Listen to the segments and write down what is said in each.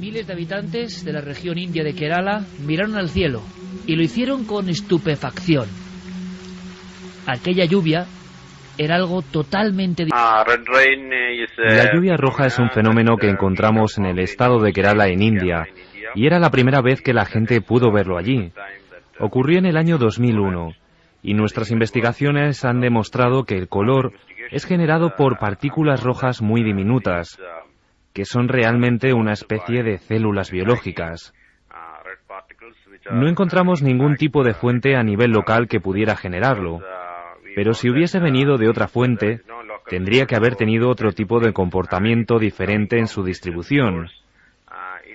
Miles de habitantes de la región india de Kerala miraron al cielo y lo hicieron con estupefacción. Aquella lluvia era algo totalmente diferente. La lluvia roja es un fenómeno que encontramos en el estado de Kerala en India, y era la primera vez que la gente pudo verlo allí. Ocurrió en el año 2001, y nuestras investigaciones han demostrado que el color es generado por partículas rojas muy diminutas, que son realmente una especie de células biológicas. No encontramos ningún tipo de fuente a nivel local que pudiera generarlo, pero si hubiese venido de otra fuente, tendría que haber tenido otro tipo de comportamiento diferente en su distribución.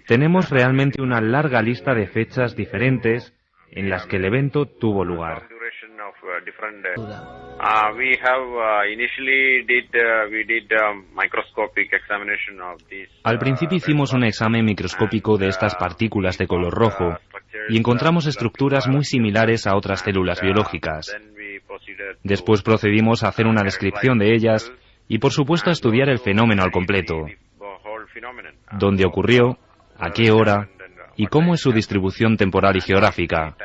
Tenemos realmente una larga lista de fechas diferentes en las que el evento tuvo lugar. Al principio hicimos un examen microscópico de estas partículas de color rojo y encontramos estructuras muy similares a otras células biológicas. Después procedimos a hacer una descripción de ellas y, por supuesto, a estudiar el fenómeno al completo. ¿Dónde ocurrió? ¿A qué hora? ¿Y cómo es su distribución temporal y geográfica?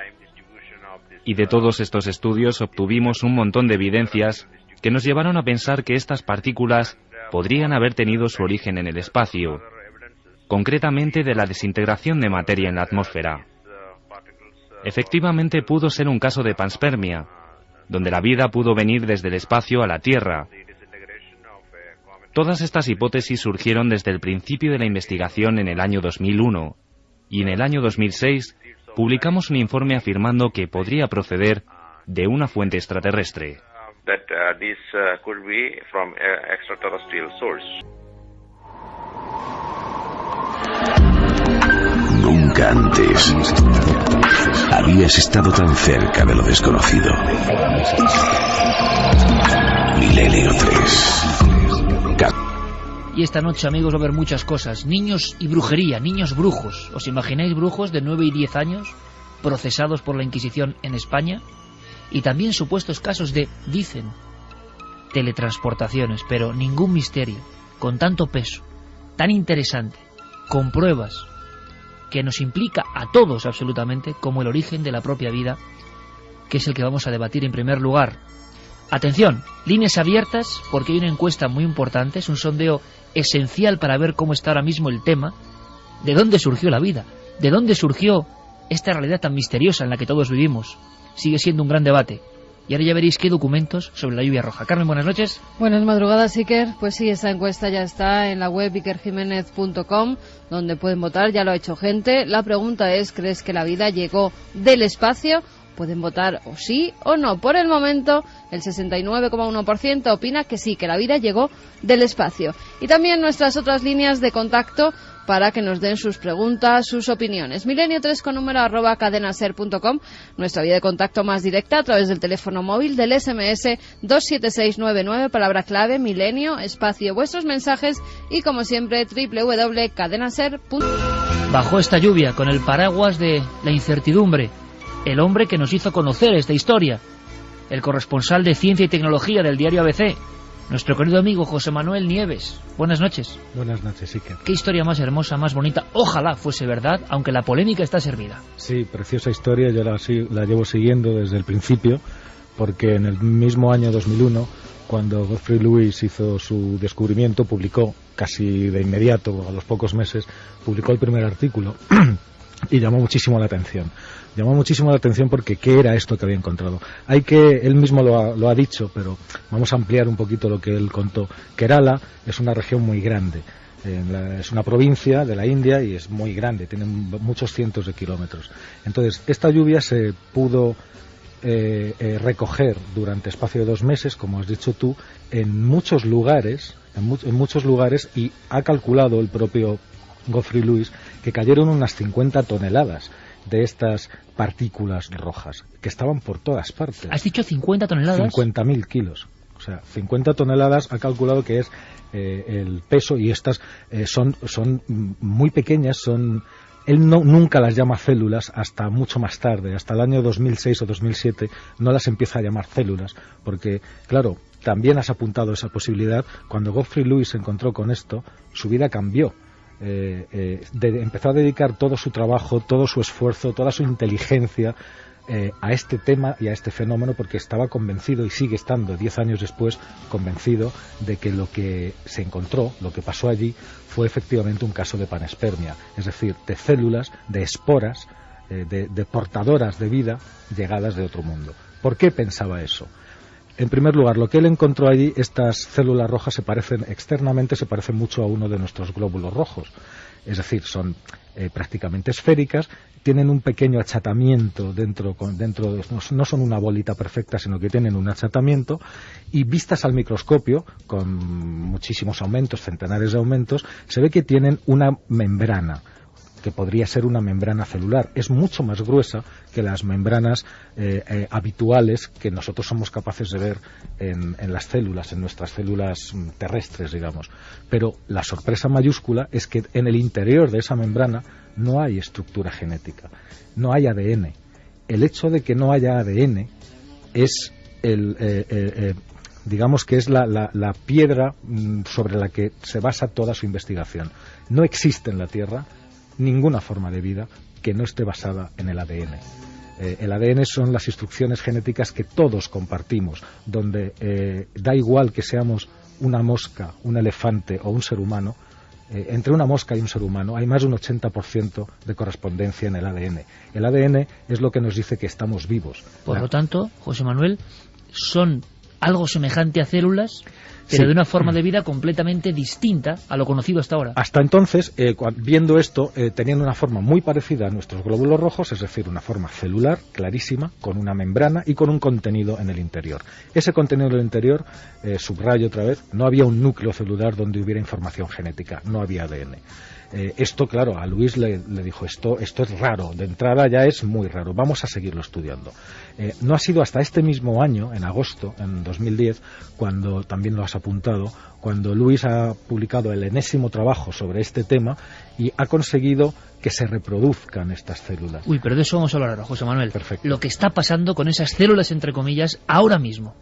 Y de todos estos estudios obtuvimos un montón de evidencias que nos llevaron a pensar que estas partículas podrían haber tenido su origen en el espacio, concretamente de la desintegración de materia en la atmósfera. Efectivamente pudo ser un caso de panspermia, donde la vida pudo venir desde el espacio a la Tierra. Todas estas hipótesis surgieron desde el principio de la investigación en el año 2001, y en el año 2006 publicamos un informe afirmando que podría proceder de una fuente extraterrestre. Nunca antes habías estado tan cerca de lo desconocido. Milenio 3. Y esta noche, amigos, va a haber muchas cosas. Niños y brujería, niños brujos. ¿Os imagináis brujos de 9 y 10 años procesados por la Inquisición en España? Y también supuestos casos de, dicen, teletransportaciones, pero ningún misterio, con tanto peso, tan interesante, con pruebas, que nos implica a todos absolutamente, como el origen de la propia vida, que es el que vamos a debatir en primer lugar. Atención, líneas abiertas, porque hay una encuesta muy importante, es un sondeo esencial para ver cómo está ahora mismo el tema, de dónde surgió la vida, de dónde surgió esta realidad tan misteriosa en la que todos vivimos. Sigue siendo un gran debate. Y ahora ya veréis qué documentos sobre la lluvia roja. Carmen, buenas noches. Buenas madrugadas, Iker. Pues sí, esta encuesta ya está en la web ikerjimenez.com, donde pueden votar, ya lo ha hecho gente. La pregunta es, ¿crees que la vida llegó del espacio? Pueden votar o sí o no. Por el momento, el 69,1% opina que sí, que la vida llegó del espacio. Y también nuestras otras líneas de contacto para que nos den sus preguntas, sus opiniones. Milenio3 con número @cadenaser.com, nuestra vía de contacto más directa a través del teléfono móvil, del SMS 27699, palabra clave, milenio, espacio, vuestros mensajes y, como siempre, www.cadenaser.com. Bajo esta lluvia, con el paraguas de la incertidumbre, el hombre que nos hizo conocer esta historia, el corresponsal de Ciencia y Tecnología del diario ABC, nuestro querido amigo José Manuel Nieves. Buenas noches. Buenas noches, Iker. Qué historia más hermosa, más bonita. Ojalá fuese verdad, aunque la polémica está servida. Sí, preciosa historia. Yo la llevo siguiendo desde el principio, porque en el mismo año 2001, cuando Geoffrey Lewis hizo su descubrimiento, publicó casi de inmediato, a los pocos meses, publicó el primer artículo y llamó muchísimo la atención. Llamó muchísimo la atención porque ¿qué era esto que había encontrado? Él mismo lo ha dicho, pero vamos a ampliar un poquito lo que él contó. Kerala es una región muy grande, es una provincia de la India y es muy grande, tiene muchos cientos de kilómetros. Entonces, esta lluvia se pudo recoger durante espacio de 2 meses, como has dicho tú, en muchos lugares, y ha calculado el propio Geoffrey Lewis que cayeron unas 50 toneladas de estas partículas rojas, que estaban por todas partes. ¿Has dicho 50 toneladas? 50.000 kilos. O sea, 50 toneladas ha calculado que es el peso, y estas son muy pequeñas, él nunca las llama células hasta mucho más tarde, hasta el año 2006 o 2007, no las empieza a llamar células, porque, claro, también has apuntado esa posibilidad. Cuando Geoffrey Lewis se encontró con esto, su vida cambió. empezó a dedicar todo su trabajo, todo su esfuerzo, toda su inteligencia a este tema y a este fenómeno, porque estaba convencido, y sigue estando 10 años después convencido, de que lo que se encontró, lo que pasó allí, fue efectivamente un caso de panspermia, es decir, de células, de esporas, de portadoras de vida llegadas de otro mundo. ¿Por qué pensaba eso? En primer lugar, lo que él encontró allí, estas células rojas externamente se parecen mucho a uno de nuestros glóbulos rojos. Es decir, son prácticamente esféricas, tienen un pequeño achatamiento dentro no son una bolita perfecta, sino que tienen un achatamiento, y vistas al microscopio, con muchísimos aumentos, centenares de aumentos, se ve que tienen una membrana, que podría ser una membrana celular. Es mucho más gruesa que las membranas habituales que nosotros somos capaces de ver en las células, en nuestras células terrestres, digamos. Pero la sorpresa mayúscula es que en el interior de esa membrana no hay estructura genética, no hay ADN. El hecho de que no haya ADN es digamos que es la piedra sobre la que se basa toda su investigación. No existe en la Tierra ninguna forma de vida que no esté basada en el ADN. El ADN son las instrucciones genéticas que todos compartimos, donde da igual que seamos una mosca, un elefante o un ser humano, entre una mosca y un ser humano hay más de un 80% de correspondencia en el ADN. El ADN es lo que nos dice que estamos vivos. Por lo tanto, José Manuel, son algo semejante a células, pero de una forma de vida completamente distinta a lo conocido hasta ahora. Hasta entonces, viendo esto, tenían una forma muy parecida a nuestros glóbulos rojos, es decir, una forma celular, clarísima, con una membrana y con un contenido en el interior. Ese contenido en el interior, subrayo otra vez, no había un núcleo celular donde hubiera información genética, no había ADN. Esto, claro, a Luis le dijo, esto es raro, de entrada ya es muy raro, vamos a seguirlo estudiando. No ha sido hasta este mismo año, en agosto, en 2010, cuando, también lo has apuntado, cuando Luis ha publicado el enésimo trabajo sobre este tema y ha conseguido que se reproduzcan estas células. Uy, pero de eso vamos a hablar ahora, José Manuel. Perfecto. Lo que está pasando con esas células, entre comillas, ahora mismo.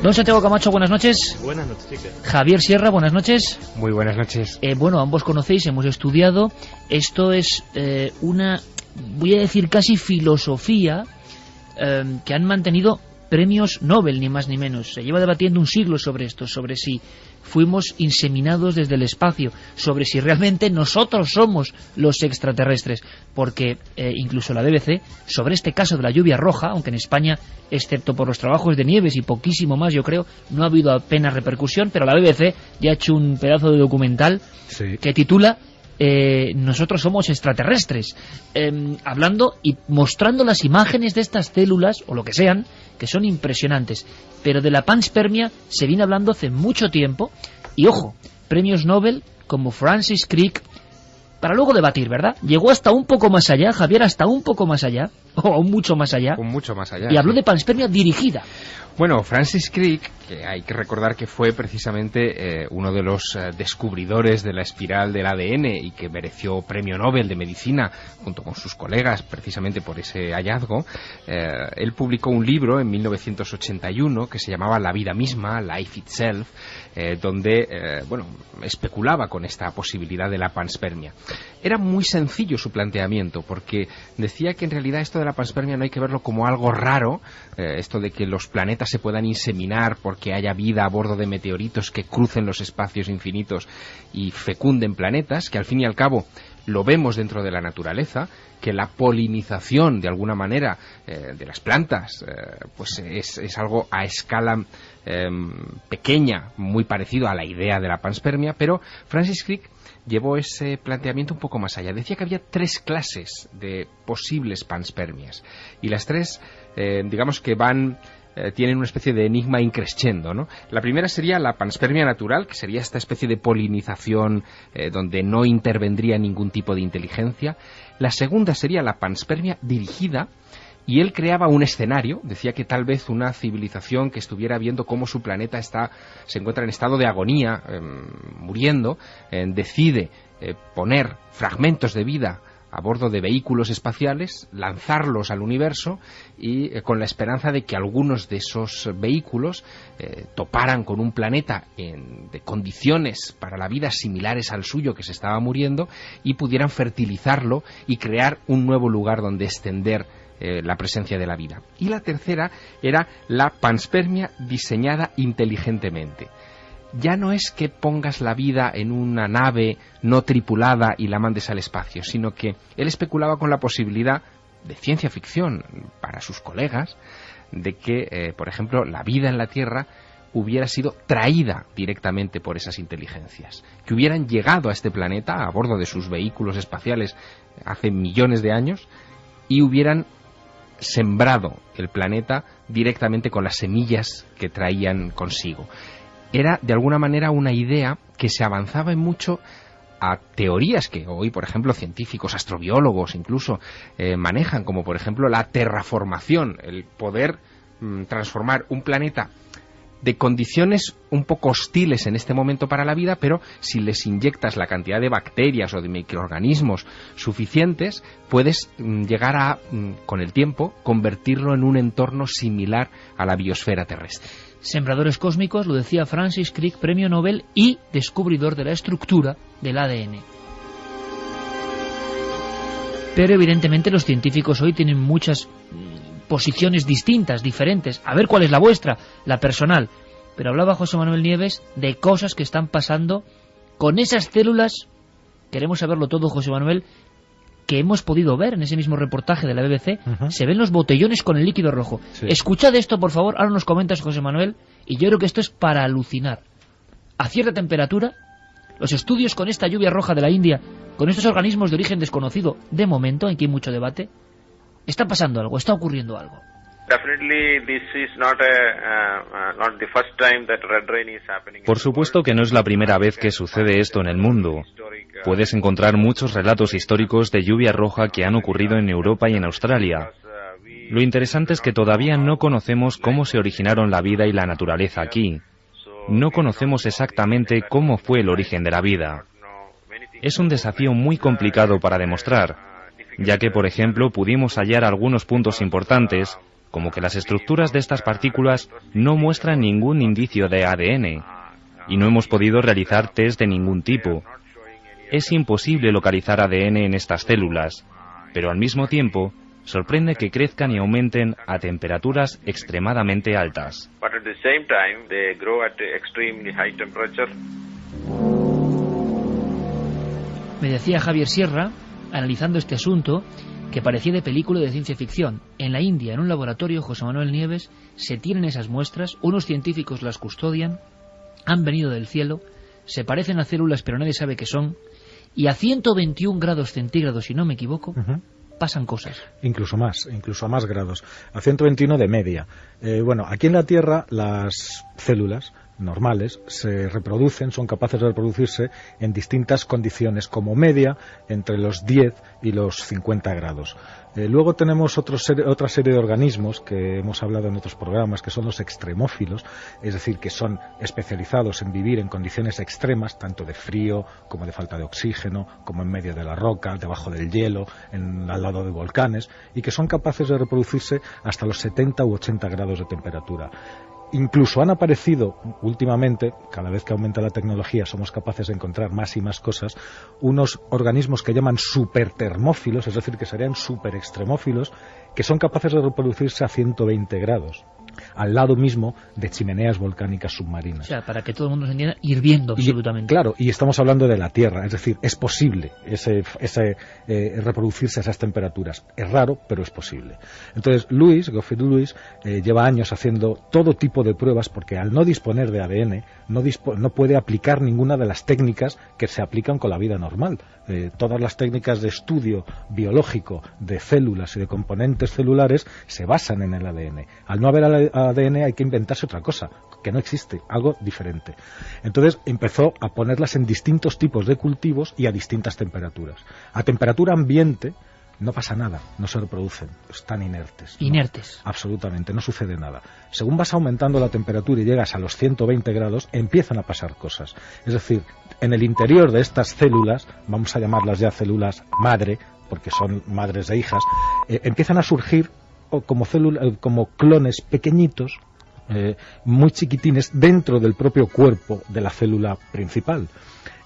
Don Santiago Camacho, buenas noches. Buenas noches, chicas. Javier Sierra, buenas noches. Muy buenas noches. Bueno, ambos conocéis, hemos estudiado. Esto es una, voy a decir casi filosofía, que han mantenido premios Nobel, ni más ni menos. Se lleva debatiendo un siglo sobre esto, sobre si fuimos inseminados desde el espacio, sobre si realmente nosotros somos los extraterrestres, porque incluso la BBC, sobre este caso de la lluvia roja, aunque en España, excepto por los trabajos de Nieves y poquísimo más, yo creo, no ha habido apenas repercusión, pero la BBC ya ha hecho un pedazo de documental que titula Nosotros somos extraterrestres, hablando y mostrando las imágenes de estas células, o lo que sean, que son impresionantes. Pero de la panspermia se viene hablando hace mucho tiempo, y ojo, premios Nobel como Francis Crick, para luego debatir, ¿verdad? Llegó hasta un poco más allá, Javier, hasta un poco más allá, o aún mucho más allá, y habló de panspermia dirigida. Bueno, Francis Crick, que hay que recordar que fue precisamente uno de los descubridores de la espiral del ADN y que mereció premio Nobel de Medicina junto con sus colegas precisamente por ese hallazgo. Él publicó un libro en 1981 que se llamaba La vida misma, Life Itself, donde especulaba con esta posibilidad de la panspermia. Era muy sencillo su planteamiento, porque decía que en realidad esto de la panspermia no hay que verlo como algo raro, esto de que los planetas se puedan inseminar porque haya vida a bordo de meteoritos que crucen los espacios infinitos y fecunden planetas, que al fin y al cabo lo vemos dentro de la naturaleza, que la polinización de alguna manera de las plantas pues es algo a escala pequeña, muy parecido a la idea de la panspermia, pero Francis Crick llevó ese planteamiento un poco más allá. Decía que había 3 clases de posibles panspermias, y las 3 digamos que tienen una especie de enigma increscendo, ¿no? La primera sería la panspermia natural, que sería esta especie de polinización donde no intervendría ningún tipo de inteligencia. La segunda sería la panspermia dirigida, y él creaba un escenario. Decía que tal vez una civilización que estuviera viendo cómo su planeta se encuentra en estado de agonía, muriendo, decide poner fragmentos de vida a bordo de vehículos espaciales, lanzarlos al universo y con la esperanza de que algunos de esos vehículos toparan con un planeta de condiciones para la vida similares al suyo que se estaba muriendo y pudieran fertilizarlo y crear un nuevo lugar donde extender la presencia de la vida. Y la tercera era la panspermia diseñada inteligentemente. Ya no es que pongas la vida en una nave no tripulada y la mandes al espacio, sino que él especulaba con la posibilidad de ciencia ficción para sus colegas de que, por ejemplo, la vida en la Tierra hubiera sido traída directamente por esas inteligencias, que hubieran llegado a este planeta a bordo de sus vehículos espaciales hace millones de años y hubieran sembrado el planeta directamente con las semillas que traían consigo. Era, de alguna manera, una idea que se avanzaba en mucho a teorías que hoy, por ejemplo, científicos, astrobiólogos incluso manejan, como por ejemplo la terraformación, el poder transformar un planeta de condiciones un poco hostiles en este momento para la vida, pero si les inyectas la cantidad de bacterias o de microorganismos suficientes, puedes llegar a, con el tiempo, convertirlo en un entorno similar a la biosfera terrestre. Sembradores cósmicos, lo decía Francis Crick, premio Nobel y descubridor de la estructura del ADN. Pero evidentemente los científicos hoy tienen muchas posiciones distintas, diferentes. A ver cuál es la vuestra, la personal. Pero hablaba José Manuel Nieves de cosas que están pasando con esas células. Queremos saberlo todo, José Manuel, que hemos podido ver en ese mismo reportaje de la BBC. Se ven los botellones con el líquido rojo. Sí. Escuchad esto, por favor, ahora nos comentas, José Manuel, y yo creo que esto es para alucinar. A cierta temperatura, los estudios con esta lluvia roja de la India, con estos organismos de origen desconocido, de momento, aquí hay mucho debate, está pasando algo, está ocurriendo algo. Por supuesto que no es la primera vez que sucede esto en el mundo. Puedes encontrar muchos relatos históricos de lluvia roja que han ocurrido en Europa y en Australia. Lo interesante es que todavía no conocemos cómo se originaron la vida y la naturaleza aquí. No conocemos exactamente cómo fue el origen de la vida. Es un desafío muy complicado para demostrar, ya que, por ejemplo, pudimos hallar algunos puntos importantes, como que las estructuras de estas partículas no muestran ningún indicio de ADN, y no hemos podido realizar test de ningún tipo. Es imposible localizar ADN en estas células, pero al mismo tiempo sorprende que crezcan y aumenten a temperaturas extremadamente altas. Me decía Javier Sierra, analizando este asunto, que parecía de película de ciencia ficción. En la India, en un laboratorio, José Manuel Nieves, se tienen esas muestras, unos científicos las custodian, han venido del cielo, se parecen a células pero nadie sabe qué son, y a 121 grados centígrados, si no me equivoco, pasan cosas. Incluso a más grados. A 121 de media. Bueno, aquí en la Tierra las células normales se reproducen, son capaces de reproducirse en distintas condiciones, como media entre los 10 y los 50 grados. Luego tenemos otra serie de organismos que hemos hablado en otros programas, que son los extremófilos, es decir, que son especializados en vivir en condiciones extremas, tanto de frío como de falta de oxígeno, como en medio de la roca, debajo del hielo, al lado de volcanes, y que son capaces de reproducirse hasta los 70 u 80 grados de temperatura. Incluso han aparecido últimamente, cada vez que aumenta la tecnología somos capaces de encontrar más y más cosas, unos organismos que llaman supertermófilos, es decir, que serían superextremófilos, que son capaces de reproducirse a 120 grados, al lado mismo de chimeneas volcánicas submarinas. O sea, para que todo el mundo se entienda, hirviendo absolutamente. Claro, y estamos hablando de la Tierra, es decir, es posible reproducirse a esas temperaturas. Es raro, pero es posible. Entonces, Geoffrey Lewis, lleva años haciendo todo tipo de pruebas, porque al no disponer de ADN, no puede aplicar ninguna de las técnicas que se aplican con la vida normal. Todas las técnicas de estudio biológico de células y de componentes celulares se basan en el ADN. Al no haber ADN hay que inventarse otra cosa, que no existe, algo diferente. Entonces empezó a ponerlas en distintos tipos de cultivos y a distintas temperaturas. A temperatura ambiente no pasa nada, no se reproducen, están inertes. Inertes. No, absolutamente, no sucede nada. Según vas aumentando la temperatura y llegas a los 120 grados, empiezan a pasar cosas. Es decir, en el interior de estas células, vamos a llamarlas ya células madre, porque son madres e hijas, empiezan a surgir como clones pequeñitos, muy chiquitines, dentro del propio cuerpo de la célula principal.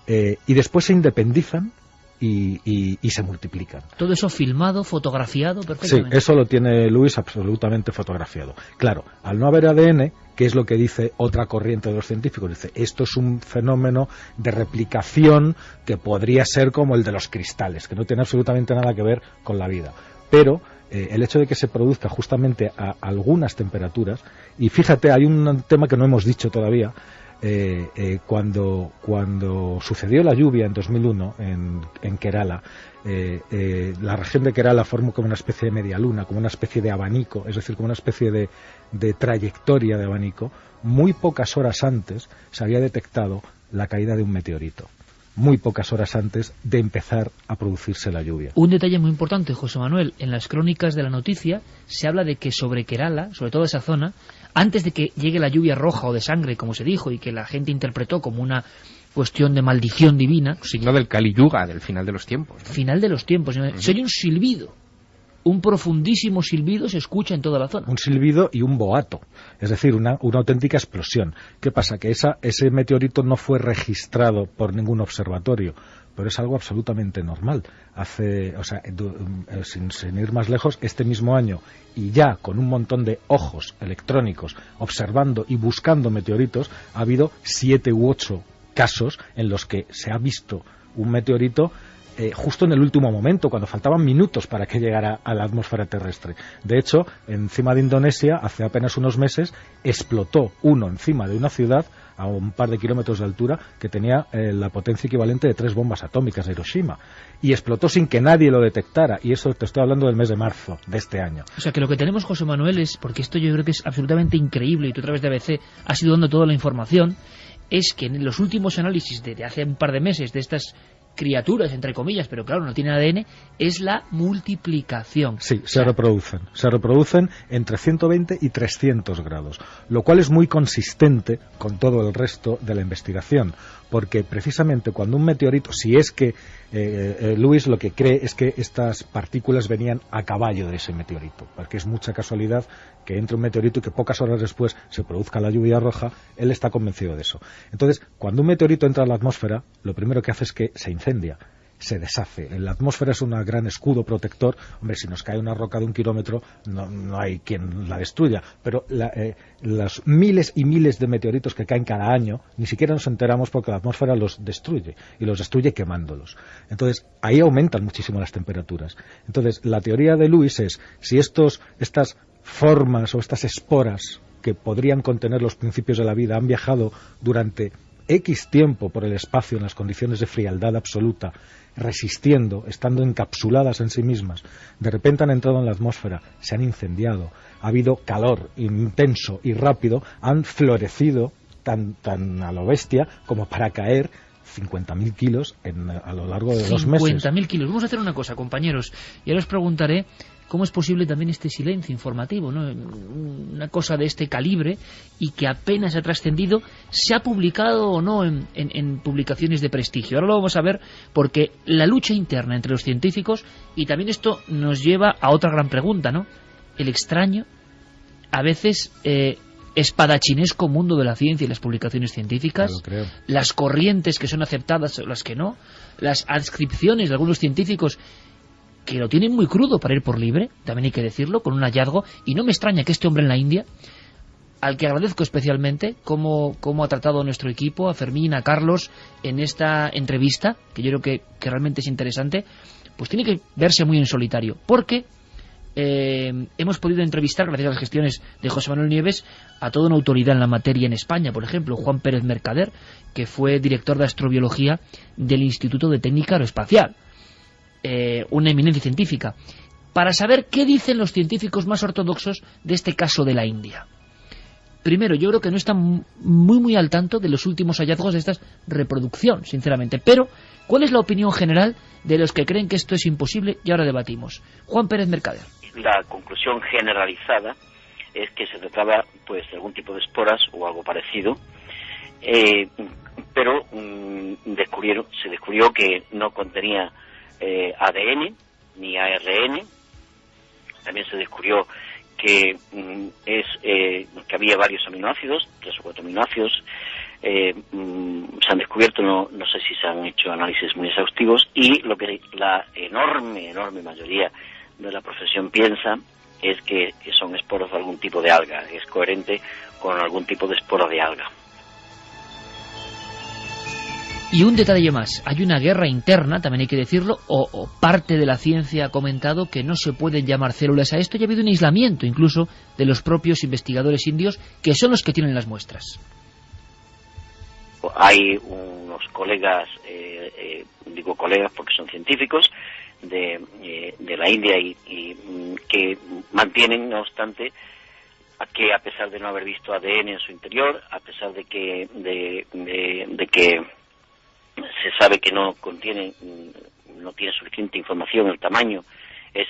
Y después se independizan y se multiplican. Todo eso filmado, fotografiado perfectamente. Sí, eso lo tiene Lewis absolutamente fotografiado. Claro, al no haber ADN, que es lo que dice otra corriente de los científicos, dice, esto es un fenómeno de replicación que podría ser como el de los cristales, que no tiene absolutamente nada que ver con la vida. Pero el hecho de que se produzca justamente a algunas temperaturas, y fíjate, hay un tema que no hemos dicho todavía. Cuando sucedió la lluvia en 2001 en Kerala, la región de Kerala formó como una especie de media luna, como una especie de abanico, es decir, como una especie de trayectoria de abanico. Muy pocas horas antes se había detectado la caída de un meteorito, muy pocas horas antes de empezar a producirse la lluvia. Un detalle muy importante, José Manuel, en las crónicas de la noticia se habla de que sobre Kerala, sobre toda esa zona, antes de que llegue la lluvia roja o de sangre, como se dijo, y que la gente interpretó como una cuestión de maldición divina... Signo del Kali Yuga, del final de los tiempos, ¿no? Final de los tiempos. Se oye un silbido. Un profundísimo silbido se escucha en toda la zona. Un silbido y un boato, es decir, una auténtica explosión. ¿Qué pasa? Que ese meteorito no fue registrado por ningún observatorio, pero es algo absolutamente normal. Sin ir más lejos, este mismo año, y ya con un montón de ojos electrónicos observando y buscando meteoritos, ha habido 7 u 8 casos en los que se ha visto un meteorito justo en el último momento, cuando faltaban minutos para que llegara a la atmósfera terrestre. De hecho, encima de Indonesia, hace apenas unos meses, explotó uno encima de una ciudad a un par de kilómetros de altura que tenía la potencia equivalente de 3 bombas atómicas de Hiroshima. Y explotó sin que nadie lo detectara. Y eso te estoy hablando del mes de marzo de este año. O sea, que lo que tenemos, José Manuel, es, porque esto yo creo que es absolutamente increíble, y tú a través de ABC has ido dando toda la información, es que en los últimos análisis de hace un par de meses de estas criaturas, entre comillas, pero claro, no tienen ADN, es la multiplicación. Sí, se reproducen entre 120 y 300 grados, lo cual es muy consistente con todo el resto de la investigación, porque precisamente cuando un meteorito, si es que Lewis lo que cree es que estas partículas venían a caballo de ese meteorito, porque es mucha casualidad que entre un meteorito y que pocas horas después se produzca la lluvia roja. Él está convencido de eso. Entonces, cuando un meteorito entra a la atmósfera, lo primero que hace es que se incendia, se deshace. La atmósfera es un gran escudo protector. Hombre, si nos cae una roca de 1 kilómetro, no hay quien la destruya, pero los miles y miles de meteoritos que caen cada año, ni siquiera nos enteramos porque la atmósfera los destruye, y los destruye quemándolos. Entonces, ahí aumentan muchísimo las temperaturas. Entonces, la teoría de Lewis es, si estas formas o estas esporas que podrían contener los principios de la vida han viajado durante X tiempo por el espacio en las condiciones de frialdad absoluta, resistiendo, estando encapsuladas en sí mismas, de repente han entrado en la atmósfera, se han incendiado, ha habido calor intenso y rápido, han florecido tan a lo bestia como para caer 50.000 kilos a lo largo de 2 meses. 50.000 kilos. Vamos a hacer una cosa, compañeros, y ahora os preguntaré cómo es posible también este silencio informativo, ¿no? Una cosa de este calibre y que apenas ha trascendido, ¿se ha publicado o no en publicaciones de prestigio? Ahora lo vamos a ver, porque la lucha interna entre los científicos, y también esto nos lleva a otra gran pregunta, ¿no? El extraño, a veces espadachinesco mundo de la ciencia y las publicaciones científicas, claro, las corrientes que son aceptadas o las que no, las adscripciones de algunos científicos que lo tienen muy crudo para ir por libre, también hay que decirlo, con un hallazgo, y no me extraña que este hombre en la India, al que agradezco especialmente cómo ha tratado nuestro equipo, a Fermín, a Carlos, en esta entrevista, que yo creo que realmente es interesante, pues tiene que verse muy en solitario, porque hemos podido entrevistar, gracias a las gestiones de José Manuel Nieves, a toda una autoridad en la materia en España, por ejemplo, Juan Pérez Mercader, que fue director de astrobiología del Instituto de Técnica Aeroespacial, una eminencia científica, para saber qué dicen los científicos más ortodoxos de este caso de la India. Primero, yo creo que no están muy al tanto de los últimos hallazgos de esta reproducción, sinceramente, pero ¿cuál es la opinión general de los que creen que esto es imposible? Y ahora debatimos. Juan Pérez Mercader. La conclusión generalizada es que se trataba pues de algún tipo de esporas o algo parecido, pero se descubrió que no contenía ADN, ni ARN. También se descubrió que que había varios aminoácidos, 3 o 4 aminoácidos. Se han descubierto, no sé si se han hecho análisis muy exhaustivos, y lo que la enorme mayoría de la profesión piensa es que son esporos de algún tipo de alga, es coherente con algún tipo de espora de alga. Y un detalle más, hay una guerra interna, también hay que decirlo, o parte de la ciencia ha comentado que no se pueden llamar células a esto, y ha habido un aislamiento incluso de los propios investigadores indios, que son los que tienen las muestras. Hay unos colegas, digo colegas porque son científicos, de la India y que mantienen, no obstante, que a pesar de no haber visto ADN en su interior, a pesar de que se sabe que no tiene suficiente información, el tamaño es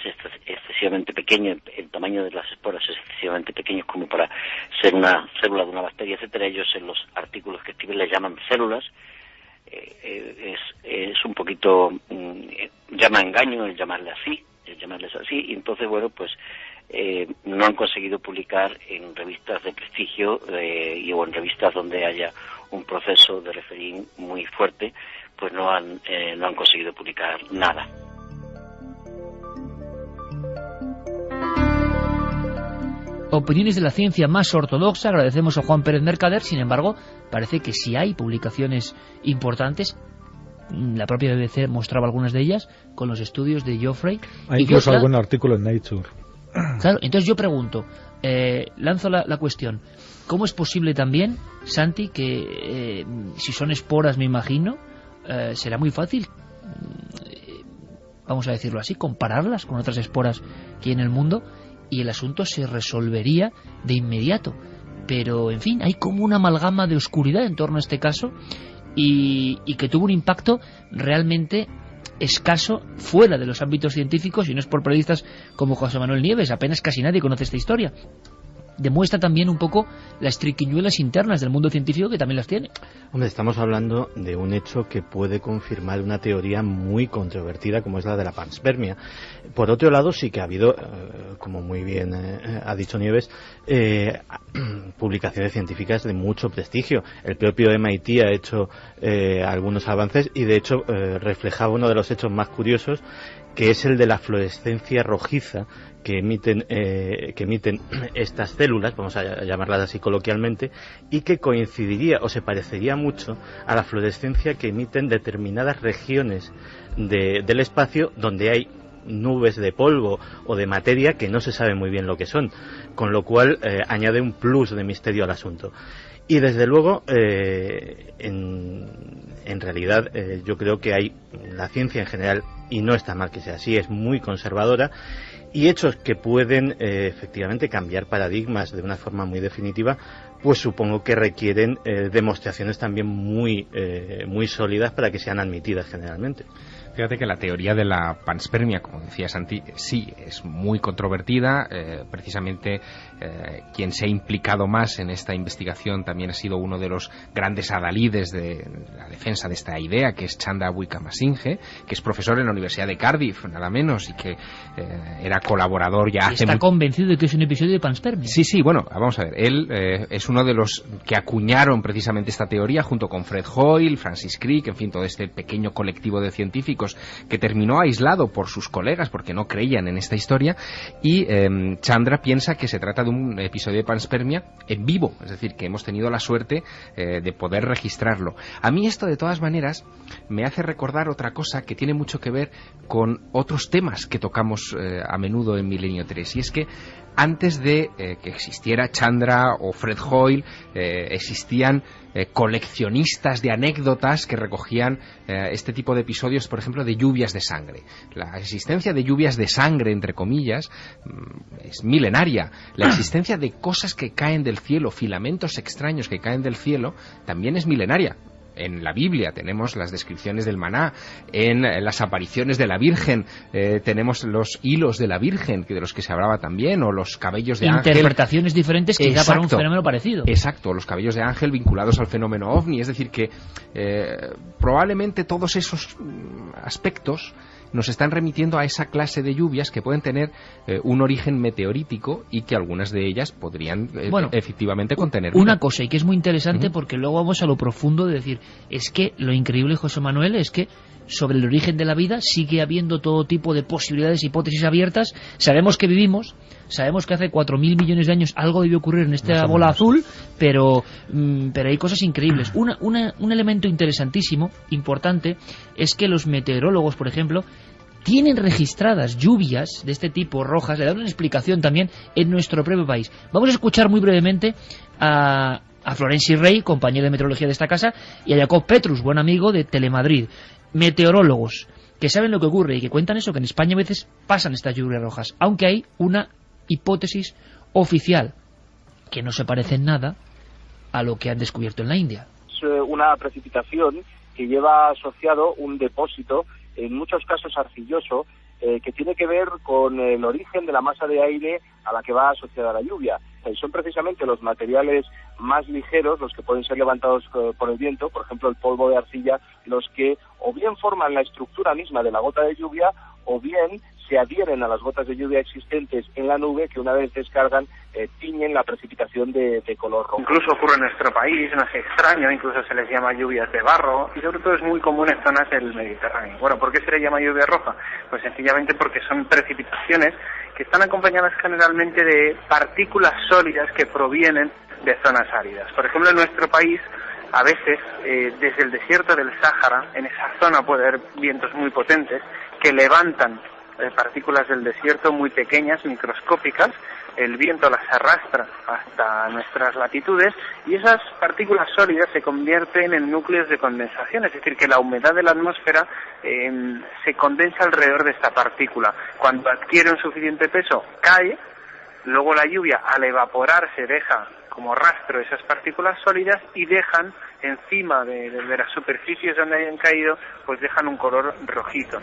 excesivamente pequeño, el tamaño de las esporas es excesivamente pequeño como para ser una célula de una bacteria, etcétera. Ellos en los artículos que escriben le llaman células. Es un poquito llama engaño el llamarles así, y entonces bueno, pues no han conseguido publicar en revistas de prestigio o en revistas donde haya un proceso de referir muy fuerte, pues no han conseguido publicar nada. Opiniones de la ciencia más ortodoxa. Agradecemos a Juan Pérez Mercader. Sin embargo, parece que sí hay publicaciones importantes. La propia BBC mostraba algunas de ellas con los estudios de Geoffrey. Hay incluso algún artículo en Nature. Claro, entonces yo pregunto, lanzo la cuestión. ¿Cómo es posible también, Santi, que si son esporas, me imagino, será muy fácil, vamos a decirlo así, compararlas con otras esporas que hay en el mundo, y el asunto se resolvería de inmediato? Pero, en fin, hay como una amalgama de oscuridad en torno a este caso, y que tuvo un impacto realmente escaso fuera de los ámbitos científicos, y no es por periodistas como José Manuel Nieves. Apenas casi nadie conoce esta historia. Demuestra también un poco las triquiñuelas internas del mundo científico, que también las tiene. Hombre, estamos hablando de un hecho que puede confirmar una teoría muy controvertida como es la de la panspermia. Por otro lado, sí que ha habido, como muy bien ha dicho Nieves, publicaciones científicas de mucho prestigio. El propio MIT ha hecho algunos avances y de hecho reflejaba uno de los hechos más curiosos, que es el de la fluorescencia rojiza que emiten estas células, vamos a llamarlas así coloquialmente, y que coincidiría o se parecería mucho a la fluorescencia que emiten determinadas regiones del espacio donde hay nubes de polvo o de materia que no se sabe muy bien lo que son, con lo cual añade un plus de misterio al asunto. Y desde luego, en realidad, yo creo que hay la ciencia en general, y no está mal que sea así, es muy conservadora, y hechos que pueden efectivamente cambiar paradigmas de una forma muy definitiva, pues supongo que requieren demostraciones también muy sólidas para que sean admitidas generalmente. Fíjate que la teoría de la panspermia, como decía Santi, sí, es muy controvertida. Precisamente quien se ha implicado más en esta investigación también ha sido uno de los grandes adalides de la defensa de esta idea, que es Chandra Wickramasinghe, que es profesor en la Universidad de Cardiff, nada menos, y que era colaborador ya hace... ¿Está convencido de que es un episodio de panspermia? Sí, bueno, vamos a ver. Él es uno de los que acuñaron precisamente esta teoría junto con Fred Hoyle, Francis Crick, en fin, todo este pequeño colectivo de científicos que terminó aislado por sus colegas porque no creían en esta historia, y Chandra piensa que se trata de un episodio de panspermia en vivo, es decir, que hemos tenido la suerte de poder registrarlo. A mí esto, de todas maneras, me hace recordar otra cosa que tiene mucho que ver con otros temas que tocamos a menudo en Milenio 3, y es que antes de que existiera Chandra o Fred Hoyle, existían coleccionistas de anécdotas que recogían este tipo de episodios, por ejemplo, de lluvias de sangre. La existencia de lluvias de sangre, entre comillas, es milenaria. La existencia de cosas que caen del cielo, filamentos extraños que caen del cielo, también es milenaria. En la Biblia tenemos las descripciones del maná, en las apariciones de la Virgen tenemos los hilos de la Virgen, de los que se hablaba también, o los cabellos de ángel. Interpretaciones diferentes que da para un fenómeno parecido. Exacto, los cabellos de ángel vinculados al fenómeno ovni, es decir que probablemente todos esos aspectos nos están remitiendo a esa clase de lluvias que pueden tener un origen meteorítico y que algunas de ellas podrían efectivamente contener una cosa, y que es muy interesante porque luego vamos a lo profundo de decir, es que lo increíble, José Manuel, es que sobre el origen de la vida sigue habiendo todo tipo de posibilidades, hipótesis abiertas. Sabemos que vivimos, sabemos que hace 4.000 millones de años algo debió ocurrir en esta bola azul, pero hay cosas increíbles. Un elemento interesantísimo, importante, es que los meteorólogos, por ejemplo, tienen registradas lluvias de este tipo, rojas, le dan una explicación también en nuestro propio país. Vamos a escuchar muy brevemente a Florenci Rey, compañero de meteorología de esta casa, y a Jacob Petrus, buen amigo de Telemadrid, meteorólogos que saben lo que ocurre y que cuentan eso, que en España a veces pasan estas lluvias rojas, aunque hay una hipótesis oficial que no se parece en nada a lo que han descubierto en la India. Es una precipitación que lleva asociado un depósito, en muchos casos arcilloso, que tiene que ver con el origen de la masa de aire a la que va asociada la lluvia. Son precisamente los materiales más ligeros los que pueden ser levantados por el viento, por ejemplo el polvo de arcilla, los que o bien forman la estructura misma de la gota de lluvia o bien se adhieren a las gotas de lluvia existentes en la nube que una vez descargan tiñen la precipitación de color rojo. Incluso ocurre en nuestro país, no es extraño, incluso se les llama lluvias de barro y sobre todo es muy común en zonas del Mediterráneo. Bueno, ¿por qué se le llama lluvia roja? Pues sencillamente porque son precipitaciones que están acompañadas generalmente de partículas sólidas que provienen de zonas áridas. Por ejemplo, en nuestro país, a veces, desde el desierto del Sáhara, en esa zona puede haber vientos muy potentes que levantan partículas del desierto muy pequeñas, microscópicas, el viento las arrastra hasta nuestras latitudes y esas partículas sólidas se convierten en núcleos de condensación, es decir, que la humedad de la atmósfera se condensa alrededor de esta partícula. Cuando adquiere un suficiente peso, cae, luego la lluvia al evaporarse deja como rastro esas partículas sólidas y dejan encima de las superficies donde hayan caído, pues dejan un color rojizo.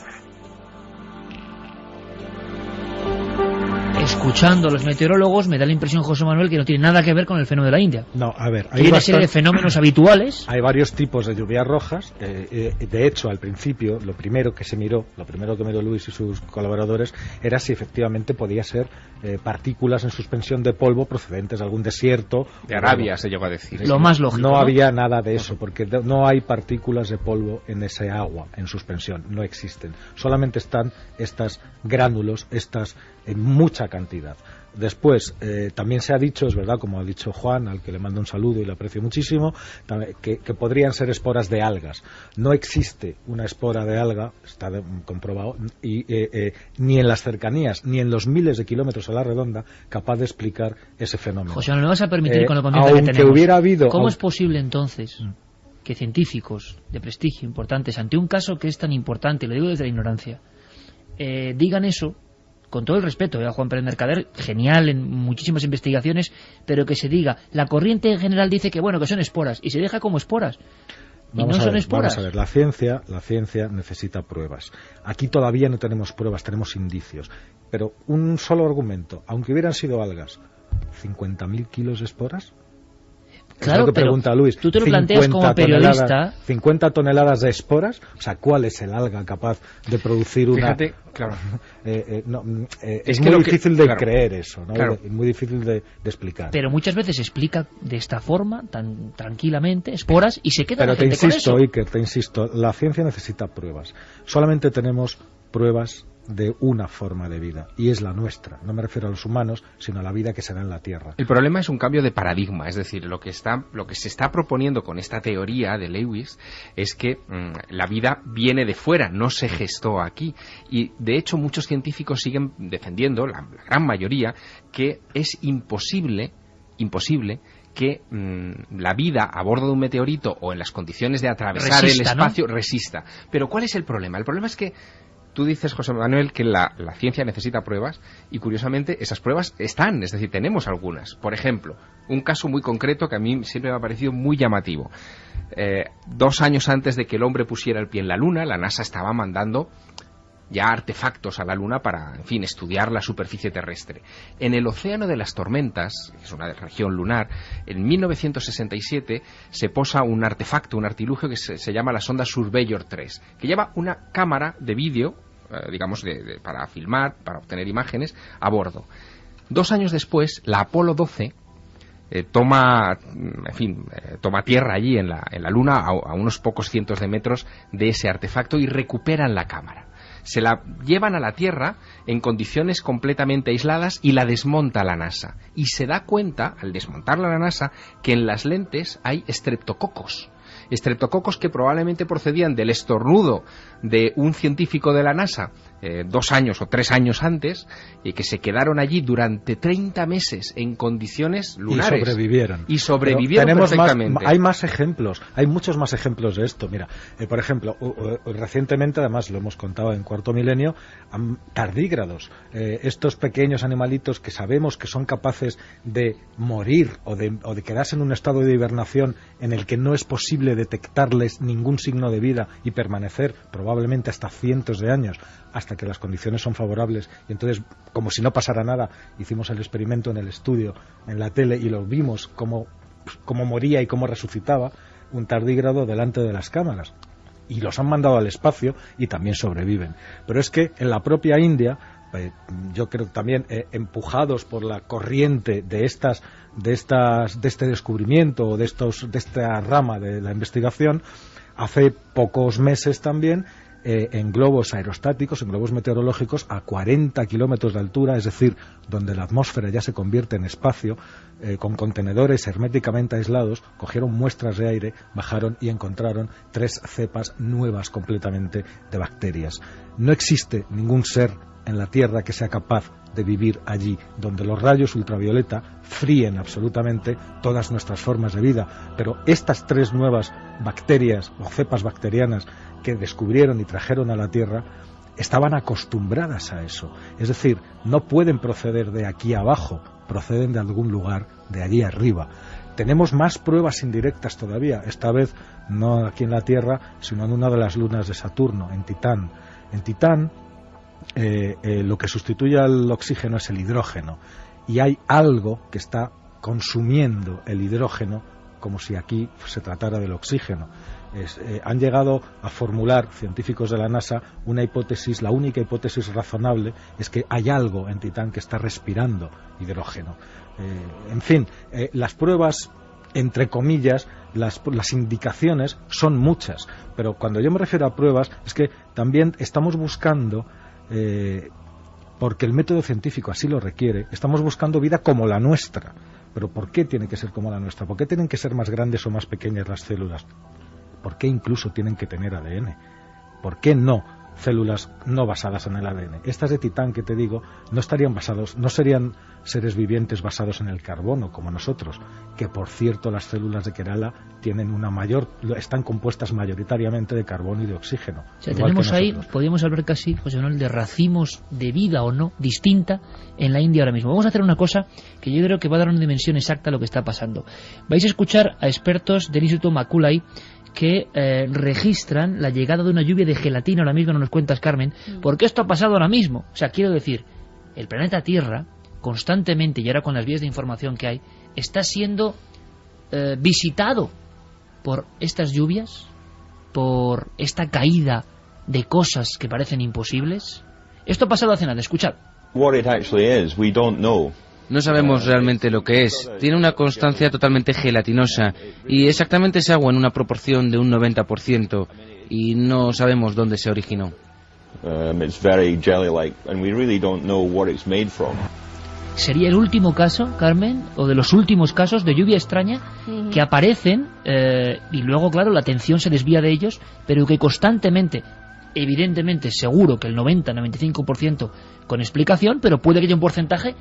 Escuchando a los meteorólogos me da la impresión, José Manuel, que no tiene nada que ver con el fenómeno de la India. No, a ver, hay una serie de fenómenos habituales. Hay varios tipos de lluvias rojas. De hecho, al principio, lo primero que miró Luis y sus colaboradores era si efectivamente podía ser partículas en suspensión de polvo procedentes de algún desierto. De Arabia se llegó a decir. Lo más lógico. No había nada de eso, porque no hay partículas de polvo en ese agua en suspensión, no existen. Solamente están estas gránulos, estas en mucha cantidad. Después, también se ha dicho, es verdad, como ha dicho Juan, al que le mando un saludo y le aprecio muchísimo, que podrían ser esporas de algas. No existe una espora de alga, está comprobado, y ni en las cercanías, ni en los miles de kilómetros a la redonda, capaz de explicar ese fenómeno. José, no me vas a permitir con lo confianza que tenemos. Hubiera habido... ¿Cómo es posible entonces que científicos de prestigio importantes, ante un caso que es tan importante, lo digo desde la ignorancia, digan eso? Con todo el respeto a Juan Pérez Mercader, genial en muchísimas investigaciones, pero que se diga, la corriente en general dice que bueno, que son esporas, y se deja como esporas. Y no son esporas. Vamos a ver, la ciencia necesita pruebas. Aquí todavía no tenemos pruebas, tenemos indicios. Pero un solo argumento, aunque hubieran sido algas, ¿50.000 kilos de esporas? Claro, es lo que pregunta Luis. Tú te lo planteas como periodista. 50 toneladas de esporas, o sea, ¿cuál es el alga capaz de producir una...? Fíjate, claro. Es muy difícil de creer eso, ¿no? Claro. Muy difícil de explicar. Pero muchas veces se explica de esta forma, tan tranquilamente, esporas, y se queda la gente con eso. Pero Iker, te insisto, la ciencia necesita pruebas. Solamente tenemos pruebas de una forma de vida, y es la nuestra. No me refiero a los humanos, sino a la vida que se da en la Tierra. El problema es un cambio de paradigma, es decir, lo que se está proponiendo con esta teoría de Lewis es que la vida viene de fuera, no se gestó aquí. Y de hecho muchos científicos siguen defendiendo, la gran mayoría, que es imposible que la vida a bordo de un meteorito o en las condiciones de atravesar el espacio resista. Pero ¿cuál es el problema? El problema es que tú dices, José Manuel, que la ciencia necesita pruebas y, curiosamente, esas pruebas están, es decir, tenemos algunas. Por ejemplo, un caso muy concreto que a mí siempre me ha parecido muy llamativo. 2 años antes de que el hombre pusiera el pie en la Luna, la NASA estaba mandando ya artefactos a la Luna para, en fin, estudiar la superficie terrestre. En el Océano de las Tormentas, que es una región lunar, en 1967 se posa un artefacto, un artilugio que se llama la sonda Surveyor 3, que lleva una cámara de vídeo digamos, para filmar, para obtener imágenes a bordo. 2 años después, la Apolo 12 toma tierra allí en la Luna a unos pocos cientos de metros de ese artefacto y recuperan la cámara. Se la llevan a la Tierra en condiciones completamente aisladas y la desmonta la NASA. Y se da cuenta, al desmontarla la NASA, que en las lentes hay estreptococos que probablemente procedían del estornudo de un científico de la NASA 2 años o 3 años antes, y que se quedaron allí durante 30 meses en condiciones lunares. Y sobrevivieron perfectamente. Hay más ejemplos, hay muchos más ejemplos de esto. Mira, por ejemplo, recientemente, además lo hemos contado en Cuarto Milenio, tardígrados, estos pequeños animalitos que sabemos que son capaces de morir o de quedarse en un estado de hibernación en el que no es posible detectarles ningún signo de vida y permanecer probablemente hasta cientos de años, hasta que las condiciones son favorables, y entonces, como si no pasara nada, hicimos el experimento en el estudio, en la tele, y lo vimos cómo moría y cómo resucitaba un tardígrado delante de las cámaras, y los han mandado al espacio y también sobreviven. Pero es que en la propia India, yo creo que también empujados por la corriente de este descubrimiento o de esta rama de la investigación, hace pocos meses también, en globos aerostáticos, en globos meteorológicos a 40 kilómetros de altura, es decir, donde la atmósfera ya se convierte en espacio, con contenedores herméticamente aislados, cogieron muestras de aire, bajaron y encontraron 3 cepas nuevas completamente de bacterias. No existe ningún ser en la Tierra que sea capaz de vivir allí, donde los rayos ultravioleta fríen absolutamente todas nuestras formas de vida. Pero estas 3 nuevas bacterias o cepas bacterianas que descubrieron y trajeron a la Tierra estaban acostumbradas a eso. Es decir, no pueden proceder de aquí abajo, proceden de algún lugar de allí arriba. Tenemos más pruebas indirectas todavía, esta vez no aquí en la Tierra, sino en una de las lunas de Saturno, en Titán. En Titán, lo que sustituye al oxígeno es el hidrógeno, y hay algo que está consumiendo el hidrógeno como si aquí se tratara del oxígeno. Han llegado a formular científicos de la NASA una hipótesis, la única hipótesis razonable es que hay algo en Titán que está respirando hidrógeno. En fin, las pruebas, entre comillas, las indicaciones son muchas, pero cuando yo me refiero a pruebas es que también estamos buscando, porque el método científico así lo requiere, estamos buscando vida como la nuestra. Pero ¿por qué tiene que ser como la nuestra? ¿Por qué tienen que ser más grandes o más pequeñas las células? ¿Por qué incluso tienen que tener ADN? ¿Por qué no células no basadas en el ADN? Estas de Titán que te digo no serían seres vivientes basados en el carbono como nosotros, que por cierto las células de Kerala están compuestas mayoritariamente de carbono y de oxígeno. O sea, tenemos ahí, podríamos hablar casi, José Manuel, de racimos de vida o no distinta en la India ahora mismo. Vamos a hacer una cosa que yo creo que va a dar una dimensión exacta a lo que está pasando. Vais a escuchar a expertos del Instituto Maculay que registran la llegada de una lluvia de gelatina. Ahora mismo no nos cuentas, Carmen, porque esto ha pasado ahora mismo. O sea, quiero decir, el planeta Tierra constantemente, y ahora con las vías de información que hay, está siendo visitado por estas lluvias, por esta caída de cosas que parecen imposibles. Esto ha pasado hace nada, escuchad. No sabemos realmente lo que es. Tiene una constancia totalmente gelatinosa y exactamente es agua en una proporción de un 90% y no sabemos dónde se originó. Sería el último caso, Carmen, o de los últimos casos de lluvia extraña que aparecen y luego, claro, la atención se desvía de ellos, pero que constantemente, evidentemente, seguro que el 90-95% con explicación, pero puede que haya un porcentaje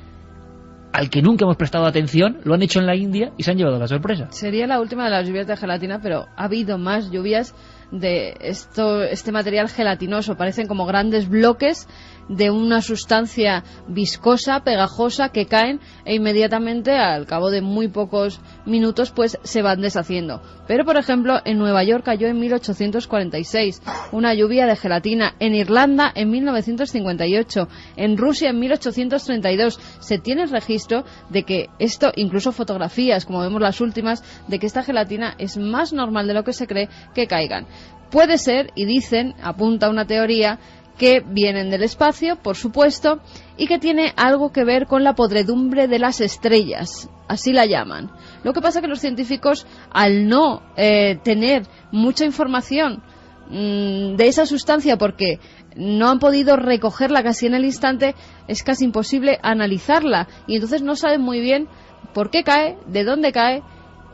al que nunca hemos prestado atención, lo han hecho en la India y se han llevado la sorpresa. Sería la última de las lluvias de gelatina, pero ha habido más lluvias de este material gelatinoso. Parecen como grandes bloques de una sustancia viscosa, pegajosa, que caen e inmediatamente, al cabo de muy pocos minutos, pues se van deshaciendo. Pero, por ejemplo, en Nueva York cayó en 1846 una lluvia de gelatina, en Irlanda en 1958, en Rusia en 1832. Se tiene registro de que esto, incluso fotografías, como vemos las últimas, de que esta gelatina es más normal de lo que se cree que caigan. Puede ser, y dicen, apunta una teoría, que vienen del espacio, por supuesto, y que tiene algo que ver con la podredumbre de las estrellas, así la llaman. Lo que pasa que los científicos, al no tener mucha información de esa sustancia, porque no han podido recogerla casi en el instante, es casi imposible analizarla, y entonces no saben muy bien por qué cae, de dónde cae,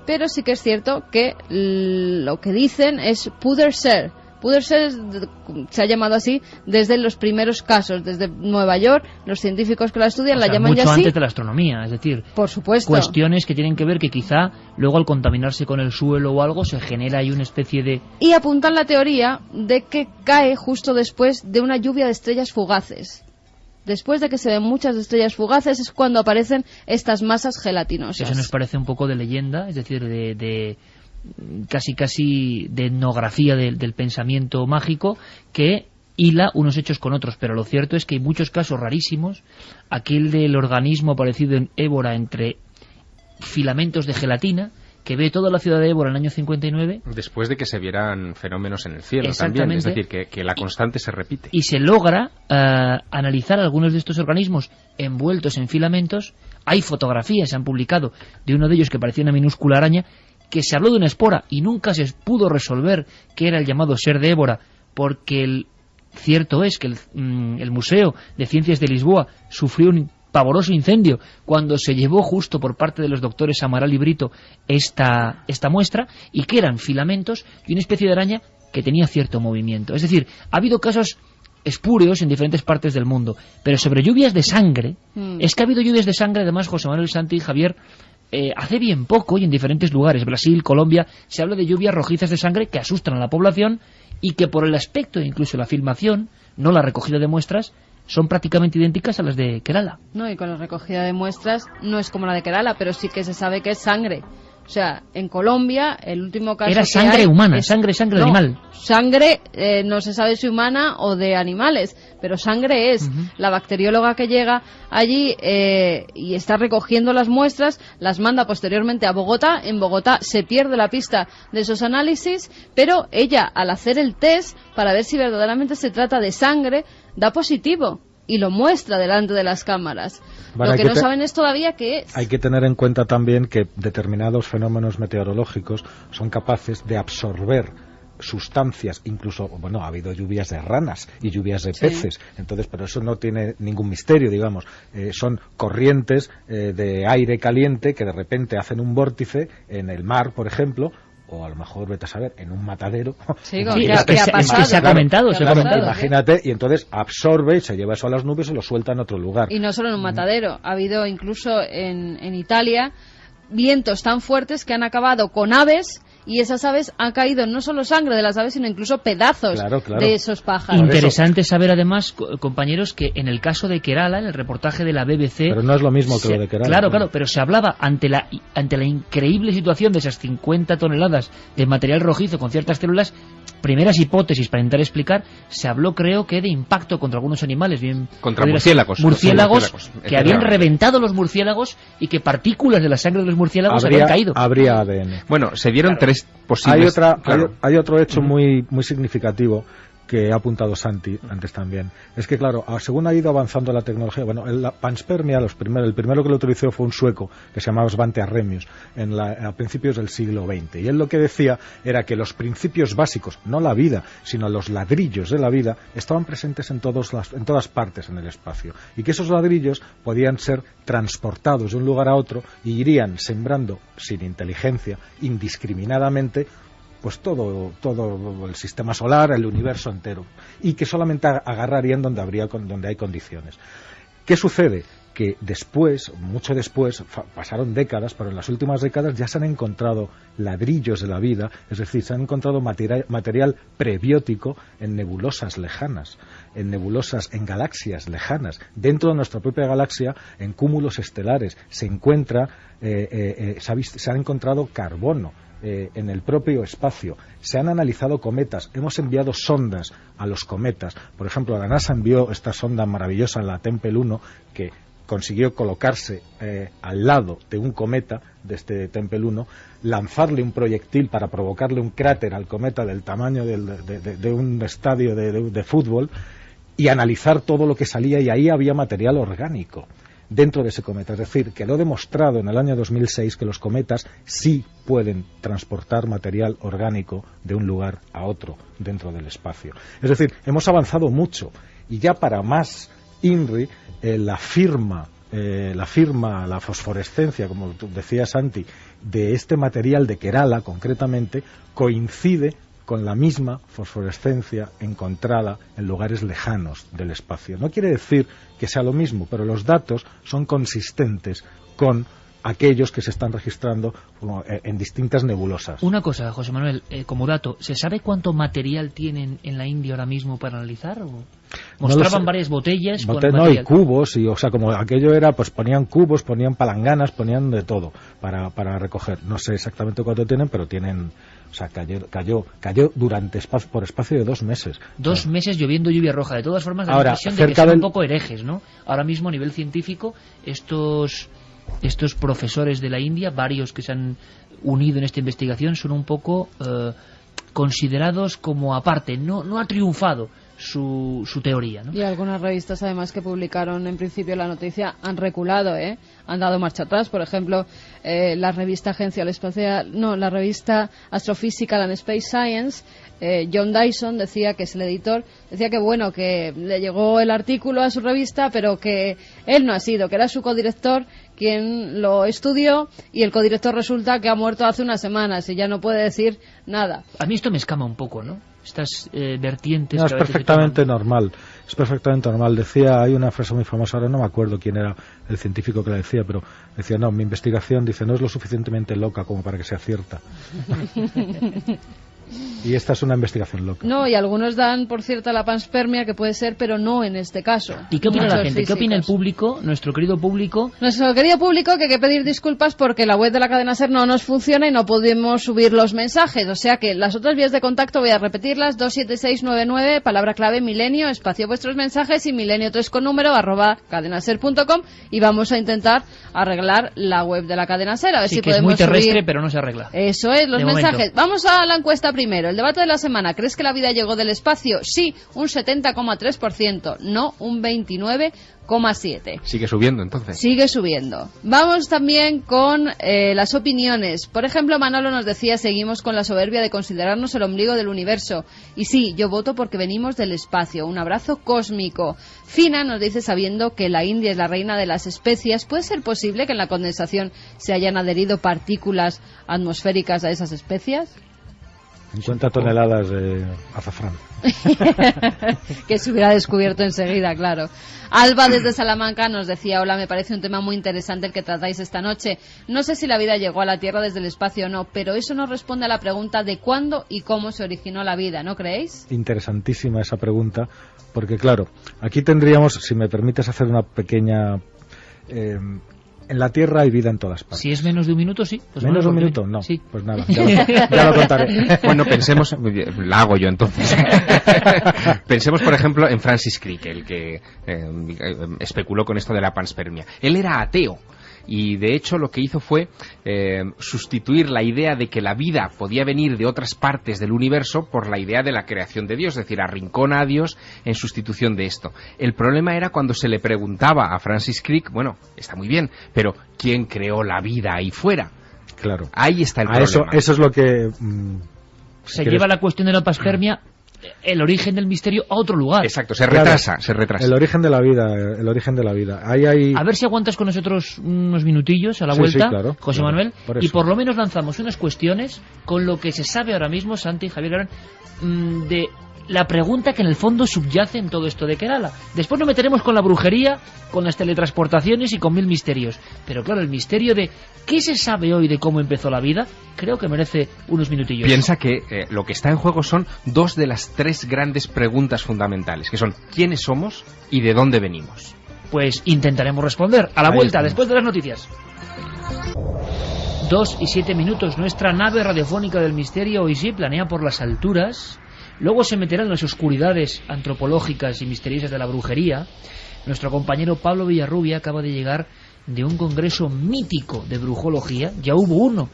pero sí que es cierto que lo que dicen es Puder-Ser. Puder-Ser se ha llamado así desde los primeros casos, desde Nueva York, los científicos que la estudian la llaman ya así. Mucho antes de la astronomía, es decir, por supuesto, cuestiones que tienen que ver que quizá luego al contaminarse con el suelo o algo se genera ahí una especie de... Y apuntan la teoría de que cae justo después de una lluvia de estrellas fugaces. Después de que se ven muchas estrellas fugaces es cuando aparecen estas masas gelatinosas. Eso nos parece un poco de leyenda, es decir, de casi de etnografía del pensamiento mágico que hila unos hechos con otros, pero lo cierto es que hay muchos casos rarísimos, aquel del organismo aparecido en Évora entre filamentos de gelatina, que ve toda la ciudad de Évora en el año 59. Después de que se vieran fenómenos en el cielo también, es decir, que la constante se repite. Y se logra analizar algunos de estos organismos envueltos en filamentos. Hay fotografías, se han publicado, de uno de ellos que parecía una minúscula araña, que se habló de una espora y nunca se pudo resolver qué era el llamado ser de Évora, porque cierto es que el Museo de Ciencias de Lisboa sufrió un pavoroso incendio cuando se llevó justo por parte de los doctores Amaral y Brito esta muestra, y que eran filamentos y una especie de araña que tenía cierto movimiento. Es decir, ha habido casos espúreos en diferentes partes del mundo, pero sobre lluvias de sangre, es que ha habido lluvias de sangre, además, José Manuel Santi y Javier, hace bien poco y en diferentes lugares, Brasil, Colombia, se habla de lluvias rojizas de sangre que asustan a la población y que por el aspecto e incluso la filmación, no la recogida de muestras, son prácticamente idénticas a las de Kerala. No, y con la recogida de muestras no es como la de Kerala, pero sí que se sabe que es sangre. O sea, en Colombia, el último caso era que sangre hay humana, es, sangre de animal. Sangre, no se sabe si humana o de animales, pero sangre es. La bacterióloga que llega allí y está recogiendo las muestras, las manda posteriormente a Bogotá. En Bogotá se pierde la pista de esos análisis, pero ella, al hacer el test para ver si verdaderamente se trata de sangre, da positivo y lo muestra delante de las cámaras. Bueno, lo que no saben es todavía qué es. Hay que tener en cuenta también que determinados fenómenos meteorológicos son capaces de absorber sustancias, incluso, bueno, ha habido lluvias de ranas y lluvias de peces, entonces, pero eso no tiene ningún misterio, digamos, son corrientes de aire caliente que de repente hacen un vórtice en el mar, por ejemplo, o a lo mejor, vete a saber, en un matadero. Sí, ¿qué ha pasado? Se ha comentado. Imagínate, y entonces absorbe, se lleva eso a las nubes y lo suelta en otro lugar. Y no solo en un matadero, ha habido incluso en Italia vientos tan fuertes que han acabado con aves, y esas aves han caído no solo sangre de las aves, sino incluso pedazos de esos pájaros. Interesante saber además, compañeros, que en el caso de Kerala, en el reportaje de la BBC... Pero no es lo mismo que lo de Kerala. Claro, pero se hablaba ante la increíble situación de esas 50 toneladas de material rojizo con ciertas células, primeras hipótesis para intentar explicar, se habló, creo que, de impacto contra algunos animales, bien contra murciélagos, que habían reventado los murciélagos y que partículas de la sangre de los murciélagos habían caído. Habría ADN. Bueno, se dieron tres posibles... Hay otro hecho muy significativo que ha apuntado Santi antes también. Es que, claro, según ha ido avanzando la tecnología, bueno, la panspermia, el primero que lo utilizó fue un sueco que se llamaba Svante Arrhenius a principios del siglo XX. Y él lo que decía era que los principios básicos, no la vida, sino los ladrillos de la vida, estaban presentes en todas partes en el espacio. Y que esos ladrillos podían ser transportados de un lugar a otro y irían sembrando, sin inteligencia, indiscriminadamente, pues todo el sistema solar, el universo entero, y que solamente agarrarían donde hay condiciones. ¿Qué sucede? Que después, mucho después, pasaron décadas, pero en las últimas décadas ya se han encontrado ladrillos de la vida, es decir, se han encontrado material prebiótico en nebulosas lejanas, en galaxias lejanas. Dentro de nuestra propia galaxia, en cúmulos estelares, se ha encontrado carbono en el propio espacio. Se han analizado cometas, hemos enviado sondas a los cometas. Por ejemplo, la NASA envió esta sonda maravillosa, la Tempel 1, que consiguió colocarse al lado de un cometa, de este Tempel 1, lanzarle un proyectil para provocarle un cráter al cometa del tamaño de un estadio de fútbol, y analizar todo lo que salía, y ahí había material orgánico dentro de ese cometa. Es decir, quedó demostrado en el año 2006 que los cometas sí pueden transportar material orgánico de un lugar a otro dentro del espacio. Es decir, hemos avanzado mucho, y ya para más INRI, la fosforescencia, como tú decías, Santi, de este material de Kerala concretamente, coincide con la misma fosforescencia encontrada en lugares lejanos del espacio. No quiere decir que sea lo mismo, pero los datos son consistentes con aquellos que se están registrando en distintas nebulosas. Una cosa, José Manuel, como dato, ¿se sabe cuánto material tienen en la India ahora mismo para analizar? ¿O? Mostraban varias botellas con material. Y cubos, y, o sea, como aquello era, pues ponían cubos, ponían palanganas, ponían de todo para recoger. No sé exactamente cuánto tienen, pero tienen... O sea, cayó por espacio de 2 meses. 2 meses lloviendo lluvia roja. De todas formas, da la impresión de que son un poco herejes, ¿no? Ahora mismo, a nivel científico, estos profesores de la India, varios que se han unido en esta investigación, son un poco considerados como aparte. No ha triunfado su teoría, ¿no? Y algunas revistas, además, que publicaron en principio la noticia han reculado, han dado marcha atrás. Por ejemplo, la revista la revista Astrophysical and Space Science, John Dyson decía, que es el editor, decía que bueno, que le llegó el artículo a su revista, pero que él no ha sido, que era su codirector quien lo estudió, y el codirector resulta que ha muerto hace unas semanas y ya no puede decir nada. A mí esto me escama un poco, ¿no? Estas vertientes... No, es perfectamente normal. Es perfectamente normal. Decía, hay una frase muy famosa, ahora no me acuerdo quién era el científico que la decía, pero decía, no, mi investigación, dice, no es lo suficientemente loca como para que sea cierta. Y esta es una investigación loca. No, y algunos dan por cierta la panspermia, que puede ser, pero no en este caso. ¿Y qué opina la gente? ¿Qué opina el público, nuestro querido público? Nuestro querido público, que hay que pedir disculpas porque la web de la cadena SER no nos funciona y no podemos subir los mensajes. O sea que las otras vías de contacto voy a repetirlas: 27699, palabra clave milenio, espacio vuestros mensajes, y milenio3 con número @cadenaser.com, y vamos a intentar arreglar la web de la cadena SER, a ver si que podemos es muy terrestre, subir... pero no se arregla. Eso es, los de mensajes. momento. Vamos a la encuesta primero. El debate de la semana: ¿crees que la vida llegó del espacio? Sí, un 70,3%. No, un 29,7%. Sigue subiendo, entonces. Sigue subiendo. Vamos también con las opiniones. Por ejemplo, Manolo nos decía, seguimos con la soberbia de considerarnos el ombligo del universo. Y sí, yo voto porque venimos del espacio. Un abrazo cósmico. Fina nos dice, sabiendo que la India es la reina de las especias, ¿puede ser posible que en la condensación se hayan adherido partículas atmosféricas a esas especias? 50 toneladas de azafrán. Que se hubiera descubierto enseguida, claro. Alba desde Salamanca nos decía, hola, me parece un tema muy interesante el que tratáis esta noche. No sé si la vida llegó a la Tierra desde el espacio o no, pero eso no responde a la pregunta de cuándo y cómo se originó la vida, ¿no creéis? Interesantísima esa pregunta, porque claro, aquí tendríamos, si me permites hacer una pequeña... en la Tierra hay vida en todas partes. Si es menos de un minuto, sí. Pues ¿Menos de un minuto? No. Sí. Pues nada, ya lo contaré. Bueno, pensemos, la hago yo entonces. Pensemos, por ejemplo, en Francis Crick, el que especuló con esto de la panspermia. Él era ateo. Y de hecho lo que hizo fue sustituir la idea de que la vida podía venir de otras partes del universo por la idea de la creación de Dios, es decir, arrincona a Dios en sustitución de esto. El problema era cuando se le preguntaba a Francis Crick, bueno, está muy bien, pero ¿quién creó la vida ahí fuera? Claro. Ahí está el problema. Eso es lo que... se lleva la cuestión de la panspermia, el origen del misterio, a otro lugar. Exacto, se retrasa. El origen de la vida. Ahí. A ver si aguantas con nosotros unos minutillos a la vuelta, sí, claro, José Manuel, y por lo menos lanzamos unas cuestiones con lo que se sabe ahora mismo, Santi y Javier Garán, de la pregunta que en el fondo subyace en todo esto de Kerala. Después nos meteremos con la brujería, con las teletransportaciones y con 1000 misterios. Pero claro, el misterio de qué se sabe hoy de cómo empezó la vida, creo que merece unos minutillos. Piensa que lo que está en juego son 2 de las 3 grandes preguntas fundamentales, que son ¿quiénes somos y de dónde venimos? Pues intentaremos responder a la vuelta, después de las noticias. 2:07. Nuestra nave radiofónica del misterio hoy sí planea por las alturas. Luego se meterá en las oscuridades antropológicas y misteriosas de la brujería. Nuestro compañero Pablo Villarrubia acaba de llegar de un congreso mítico de brujología. Ya hubo uno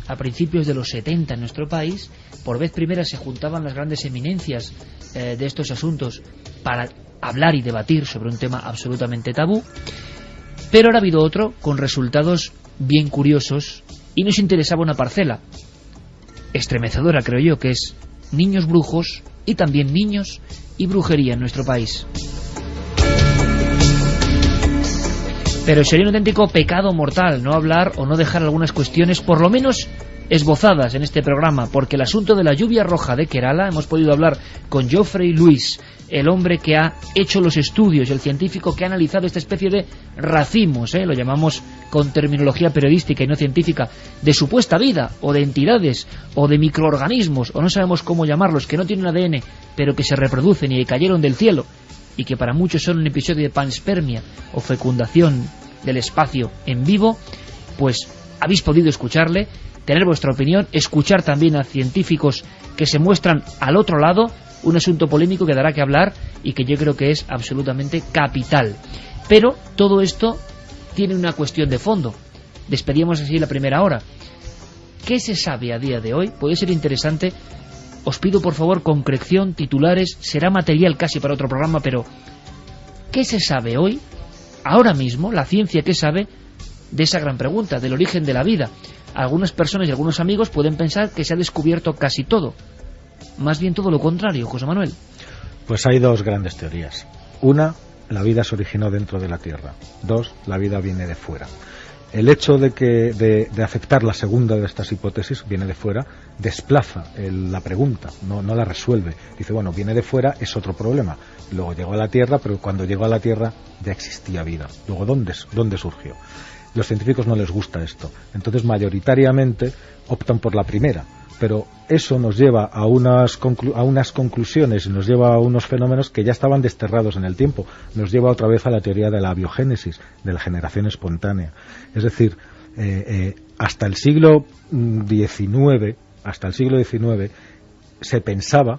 a principios de los 70 en nuestro país. Por vez primera se juntaban las grandes eminencias de estos asuntos para hablar y debatir sobre un tema absolutamente tabú. Pero ahora ha habido otro con resultados bien curiosos y nos interesaba una parcela estremecedora, creo yo, que es niños brujos y también niños y brujería en nuestro país. Pero sería un auténtico pecado mortal no hablar o no dejar algunas cuestiones por lo menos esbozadas en este programa, porque el asunto de la lluvia roja de Kerala, hemos podido hablar con Geoffrey Lewis, el hombre que ha hecho los estudios, el científico que ha analizado esta especie de racimos, lo llamamos con terminología periodística y no científica, de supuesta vida, o de entidades, o de microorganismos, o no sabemos cómo llamarlos, que no tienen ADN, pero que se reproducen y que cayeron del cielo, y que para muchos son un episodio de panspermia, o fecundación del espacio en vivo. Pues habéis podido escucharle, tener vuestra opinión, escuchar también a científicos que se muestran al otro lado, un asunto polémico que dará que hablar y que yo creo que es absolutamente capital. Pero todo esto tiene una cuestión de fondo. Despedíamos así la primera hora. ¿Qué se sabe a día de hoy? Puede ser interesante. Os pido por favor concreción, titulares, será material casi para otro programa, pero ¿qué se sabe hoy, ahora mismo, la ciencia qué sabe de esa gran pregunta, del origen de la vida? Algunas personas y algunos amigos pueden pensar que se ha descubierto casi todo. Más bien todo lo contrario, José Manuel. Pues hay dos grandes teorías. Una, la vida se originó dentro de la Tierra. Dos, la vida viene de fuera. El hecho de aceptar la segunda de estas hipótesis, viene de fuera, desplaza la pregunta, no la resuelve. Dice, bueno, viene de fuera, es otro problema. Luego llegó a la Tierra, pero cuando llegó a la Tierra ya existía vida. Luego, ¿dónde surgió? Los científicos no les gusta esto. Entonces, mayoritariamente optan por la primera. Pero eso nos lleva a unas conclusiones y nos lleva a unos fenómenos que ya estaban desterrados en el tiempo. Nos lleva otra vez a la teoría de la abiogénesis, de la generación espontánea. Es decir, hasta el siglo XIX se pensaba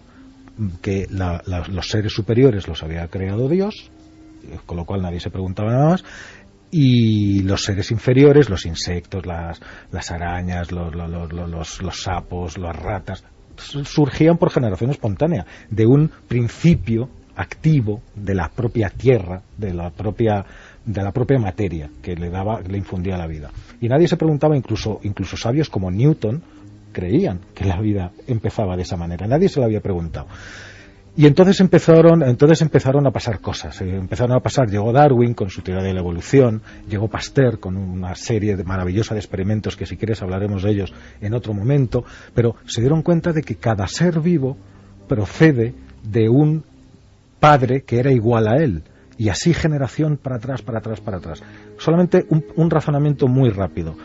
que los seres superiores los había creado Dios, con lo cual nadie se preguntaba nada más, y los seres inferiores, los insectos, las arañas, los sapos, las ratas, surgían por generación espontánea, de un principio activo de la propia tierra, de la propia materia que le infundía la vida. Y nadie se preguntaba, incluso sabios como Newton creían que la vida empezaba de esa manera, nadie se lo había preguntado. Y entonces empezaron a pasar cosas. Llegó Darwin con su teoría de la evolución, llegó Pasteur con una serie maravillosa de experimentos que si quieres hablaremos de ellos en otro momento, pero se dieron cuenta de que cada ser vivo procede de un padre que era igual a él, y así generación para atrás. Solamente un razonamiento muy rápido.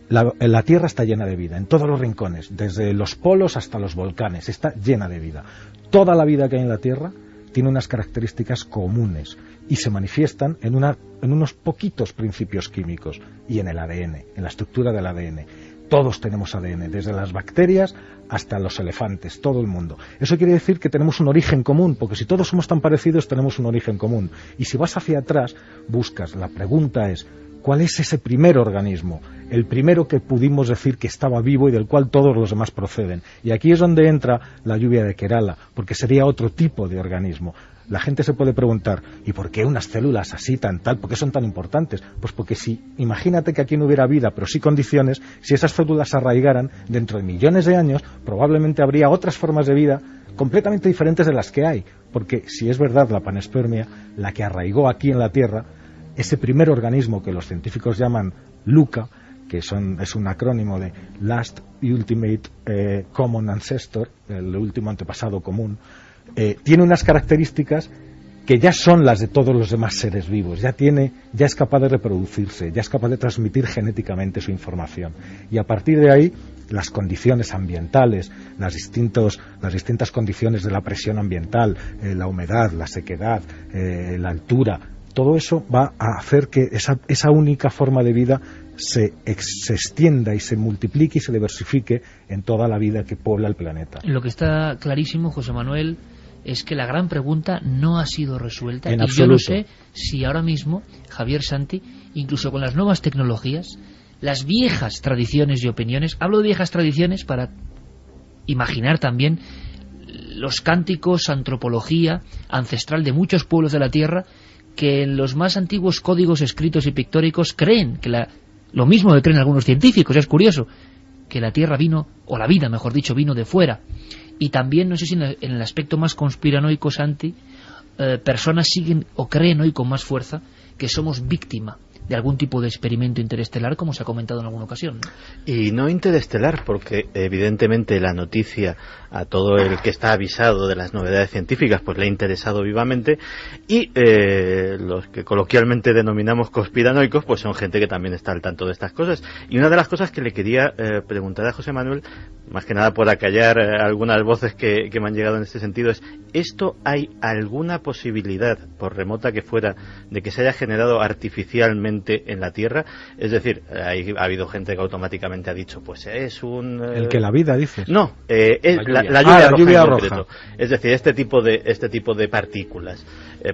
La Tierra está llena de vida, en todos los rincones, desde los polos hasta los volcanes, está llena de vida. Toda la vida que hay en la Tierra tiene unas características comunes y se manifiestan en unos poquitos principios químicos y en el ADN, en la estructura del ADN. Todos tenemos ADN, desde las bacterias hasta los elefantes, todo el mundo. Eso quiere decir que tenemos un origen común, porque si todos somos tan parecidos tenemos un origen común. Y si vas hacia atrás, buscas, la pregunta es, ¿cuál es ese primer organismo? El primero que pudimos decir que estaba vivo y del cual todos los demás proceden. Y aquí es donde entra la lluvia de Kerala, porque sería otro tipo de organismo. La gente se puede preguntar, ¿y por qué unas células así tal? ¿Por qué son tan importantes? Pues porque imagínate que aquí no hubiera vida, pero sí condiciones, si esas células se arraigaran, dentro de millones de años, probablemente habría otras formas de vida completamente diferentes de las que hay. Porque si es verdad la panspermia, la que arraigó aquí en la Tierra, ese primer organismo que los científicos llaman LUCA, que es un acrónimo de Last Ultimate Common Ancestor, el último antepasado común, tiene unas características que ya son las de todos los demás seres vivos, ya es capaz de reproducirse, ya es capaz de transmitir genéticamente su información. Y a partir de ahí, las condiciones ambientales, las distintas condiciones de la presión ambiental, la humedad, la sequedad, la altura, todo eso va a hacer que esa única forma de vida se extienda y se multiplique y se diversifique en toda la vida que puebla el planeta. Lo que está clarísimo, José Manuel, es que la gran pregunta no ha sido resuelta. En y absoluto. Yo no sé si ahora mismo, Javier Santi, incluso con las nuevas tecnologías, las viejas tradiciones y opiniones, hablo de viejas tradiciones para imaginar también los cánticos, antropología ancestral de muchos pueblos de la Tierra, que en los más antiguos códigos escritos y pictóricos creen que lo mismo que creen algunos científicos. Es curioso que la Tierra vino, o la vida mejor dicho, vino de fuera. Y también, no sé si en el aspecto más conspiranoico, Santi, personas siguen o creen hoy con más fuerza que somos víctima de algún tipo de experimento interestelar, como se ha comentado en alguna ocasión, ¿no? Y no interestelar, porque evidentemente la noticia a todo el que está avisado de las novedades científicas pues le ha interesado vivamente, y los que coloquialmente denominamos conspiranoicos pues son gente que también está al tanto de estas cosas. Y una de las cosas que le quería preguntar a José Manuel, más que nada por acallar algunas voces que me han llegado en este sentido, es: ¿esto hay alguna posibilidad, por remota que fuera, de que se haya generado artificialmente en la Tierra? Es decir, ha habido gente que automáticamente ha dicho, pues es un... ¿El que la vida, dices? No, la lluvia roja. Es decir, este tipo de partículas.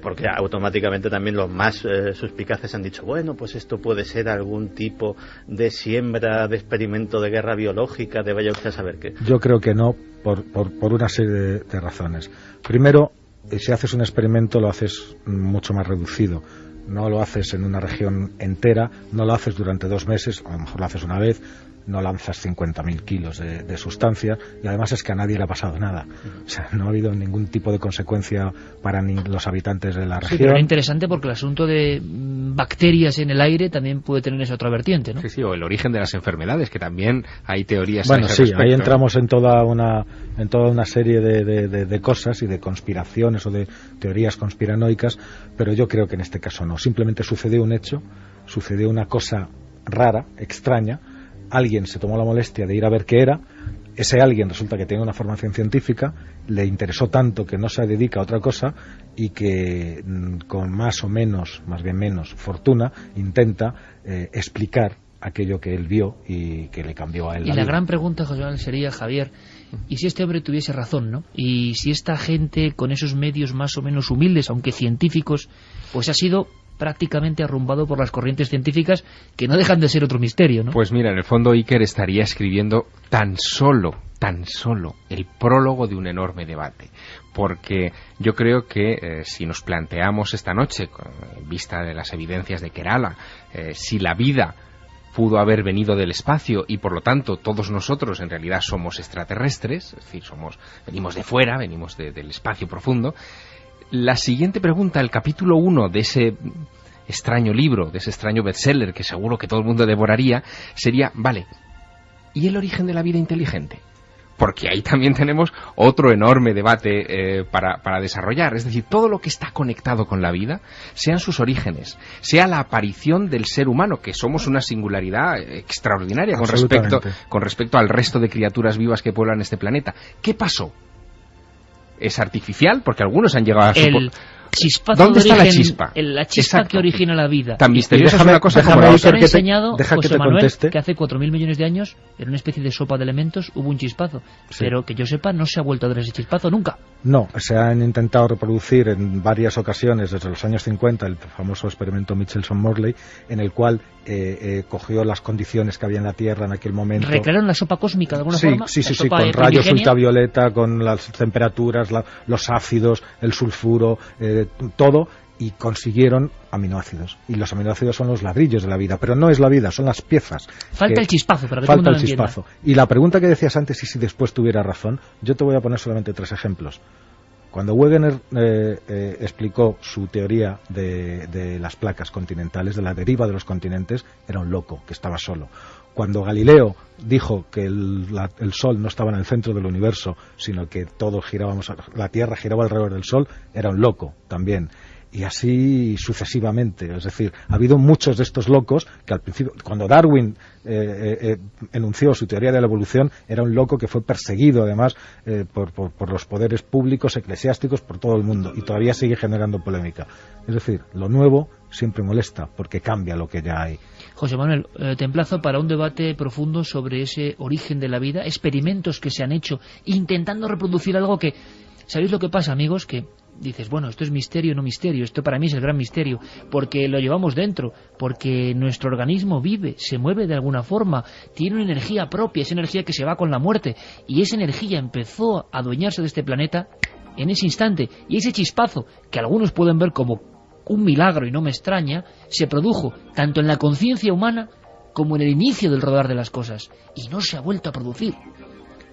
Porque automáticamente también los más suspicaces han dicho, bueno, pues esto puede ser algún tipo de siembra, de experimento de guerra biológica, de vaya usted a saber qué. Yo creo que no, por una serie de razones. Primero, si haces un experimento lo haces mucho más reducido. No lo haces en una región entera, no lo haces durante 2 meses, a lo mejor lo haces una vez, no lanzas 50.000 kilos de sustancia, y además es que a nadie le ha pasado nada. O sea, no ha habido ningún tipo de consecuencia para ni los habitantes de la región. Sí, pero es interesante porque el asunto de bacterias en el aire también puede tener esa otra vertiente, ¿no? Sí, sí, o el origen de las enfermedades, que también hay teorías. Bueno, sí, respecto, ahí entramos en toda una serie de cosas y de conspiraciones o de teorías conspiranoicas, pero yo creo que en este caso no. Simplemente sucedió un hecho, sucedió una cosa rara, extraña. Alguien se tomó la molestia de ir a ver qué era. Ese alguien resulta que tiene una formación científica, le interesó tanto que no se dedica a otra cosa y que con más o menos, más bien menos, fortuna, intenta explicar aquello que él vio y que le cambió a él la vida. Y la gran pregunta, José Manuel, sería, Javier, ¿y si este hombre tuviese razón, no? Y si esta gente con esos medios más o menos humildes, aunque científicos, pues ha sido prácticamente arrumbado por las corrientes científicas, que no dejan de ser otro misterio, ¿no? Pues mira, en el fondo Iker estaría escribiendo tan solo el prólogo de un enorme debate, porque yo creo que si nos planteamos esta noche, en vista de las evidencias de Kerala, si la vida pudo haber venido del espacio y por lo tanto todos nosotros en realidad somos extraterrestres, es decir, venimos de fuera, venimos del espacio profundo, la siguiente pregunta, el capítulo 1 de ese extraño libro, de ese extraño bestseller que seguro que todo el mundo devoraría, sería, vale, ¿y el origen de la vida inteligente? Porque ahí también tenemos otro enorme debate para desarrollar. Es decir, todo lo que está conectado con la vida, sean sus orígenes, sea la aparición del ser humano, que somos una singularidad extraordinaria con respecto al resto de criaturas vivas que pueblan este planeta. ¿Qué pasó? ¿Es artificial? Porque algunos han llegado a chispazo. ¿Dónde está la chispa? La chispa que origina la vida. Tan misteriosa es una cosa como la otra. Nos han enseñado, José Manuel, que hace 4.000 millones de años, en una especie de sopa de elementos, hubo un chispazo. Sí. Pero que yo sepa, no se ha vuelto a ver ese chispazo nunca. No, se han intentado reproducir en varias ocasiones, desde los años 50, el famoso experimento Michelson-Morley, en el cual cogió las condiciones que había en la Tierra en aquel momento. ¿Recrearon la sopa cósmica de alguna forma? Sí, con rayos ultravioleta, con las temperaturas, los ácidos, el sulfuro, todo, y consiguieron aminoácidos. Y los aminoácidos son los ladrillos de la vida, pero no es la vida, son las piezas. Falta el chispazo, para que falta todo el chispazo. Y la pregunta que decías antes, y si después tuviera razón, yo te voy a poner solamente 3 ejemplos. Cuando Wegener explicó su teoría de las placas continentales, de la deriva de los continentes, era un loco, que estaba solo. Cuando Galileo dijo que el Sol no estaba en el centro del universo, sino que todos girábamos, la Tierra giraba alrededor del Sol, era un loco también. Y así sucesivamente. Es decir, ha habido muchos de estos locos que al principio, cuando Darwin enunció su teoría de la evolución, era un loco que fue perseguido además por los poderes públicos, eclesiásticos, por todo el mundo, y todavía sigue generando polémica. Es decir, lo nuevo siempre molesta porque cambia lo que ya hay. José Manuel, te emplazo para un debate profundo sobre ese origen de la vida, experimentos que se han hecho intentando reproducir algo que... ¿Sabéis lo que pasa, amigos? Que dices, bueno, esto es misterio, no misterio, esto para mí es el gran misterio, porque lo llevamos dentro, porque nuestro organismo vive, se mueve de alguna forma, tiene una energía propia, esa energía que se va con la muerte, y esa energía empezó a adueñarse de este planeta en ese instante, y ese chispazo, que algunos pueden ver como un milagro y no me extraña, se produjo tanto en la conciencia humana como en el inicio del rodar de las cosas, y no se ha vuelto a producir.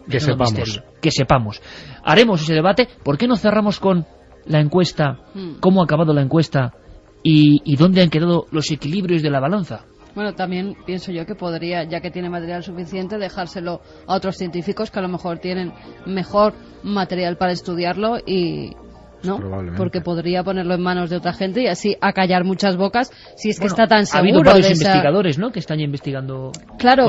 Que sepamos. Que sepamos. Haremos ese debate. ¿Por qué no cerramos con la encuesta? ¿Cómo ha acabado la encuesta? ¿Y dónde han quedado los equilibrios de la balanza? Bueno, también pienso yo que podría, ya que tiene material suficiente, dejárselo a otros científicos que a lo mejor tienen mejor material para estudiarlo y... ¿no? Porque podría ponerlo en manos de otra gente y así acallar muchas bocas si es que está tan seguro. Ha habido varios investigadores, ¿no?, que están ya investigando. Claro,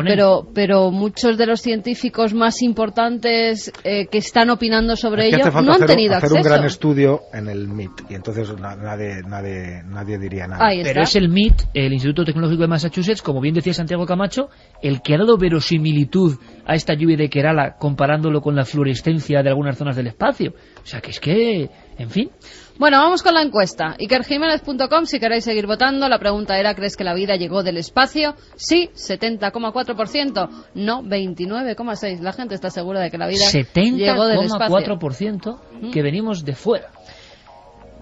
pero muchos de los científicos más importantes que están opinando sobre ello no han tenido acceso. Hacer un gran estudio en el MIT y entonces nadie diría nada. Pero es el MIT, el Instituto Tecnológico de Massachusetts, como bien decía Santiago Camacho, el que ha dado verosimilitud a esta lluvia de Kerala comparándolo con la fluorescencia de algunas zonas del espacio. O sea, que es que... En fin. Bueno, vamos con la encuesta. ikerjimenez.com, si queréis seguir votando. La pregunta era, ¿crees que la vida llegó del espacio? Sí, 70,4%. No, 29,6%. La gente está segura de que la vida llegó del espacio. 70,4% que venimos de fuera.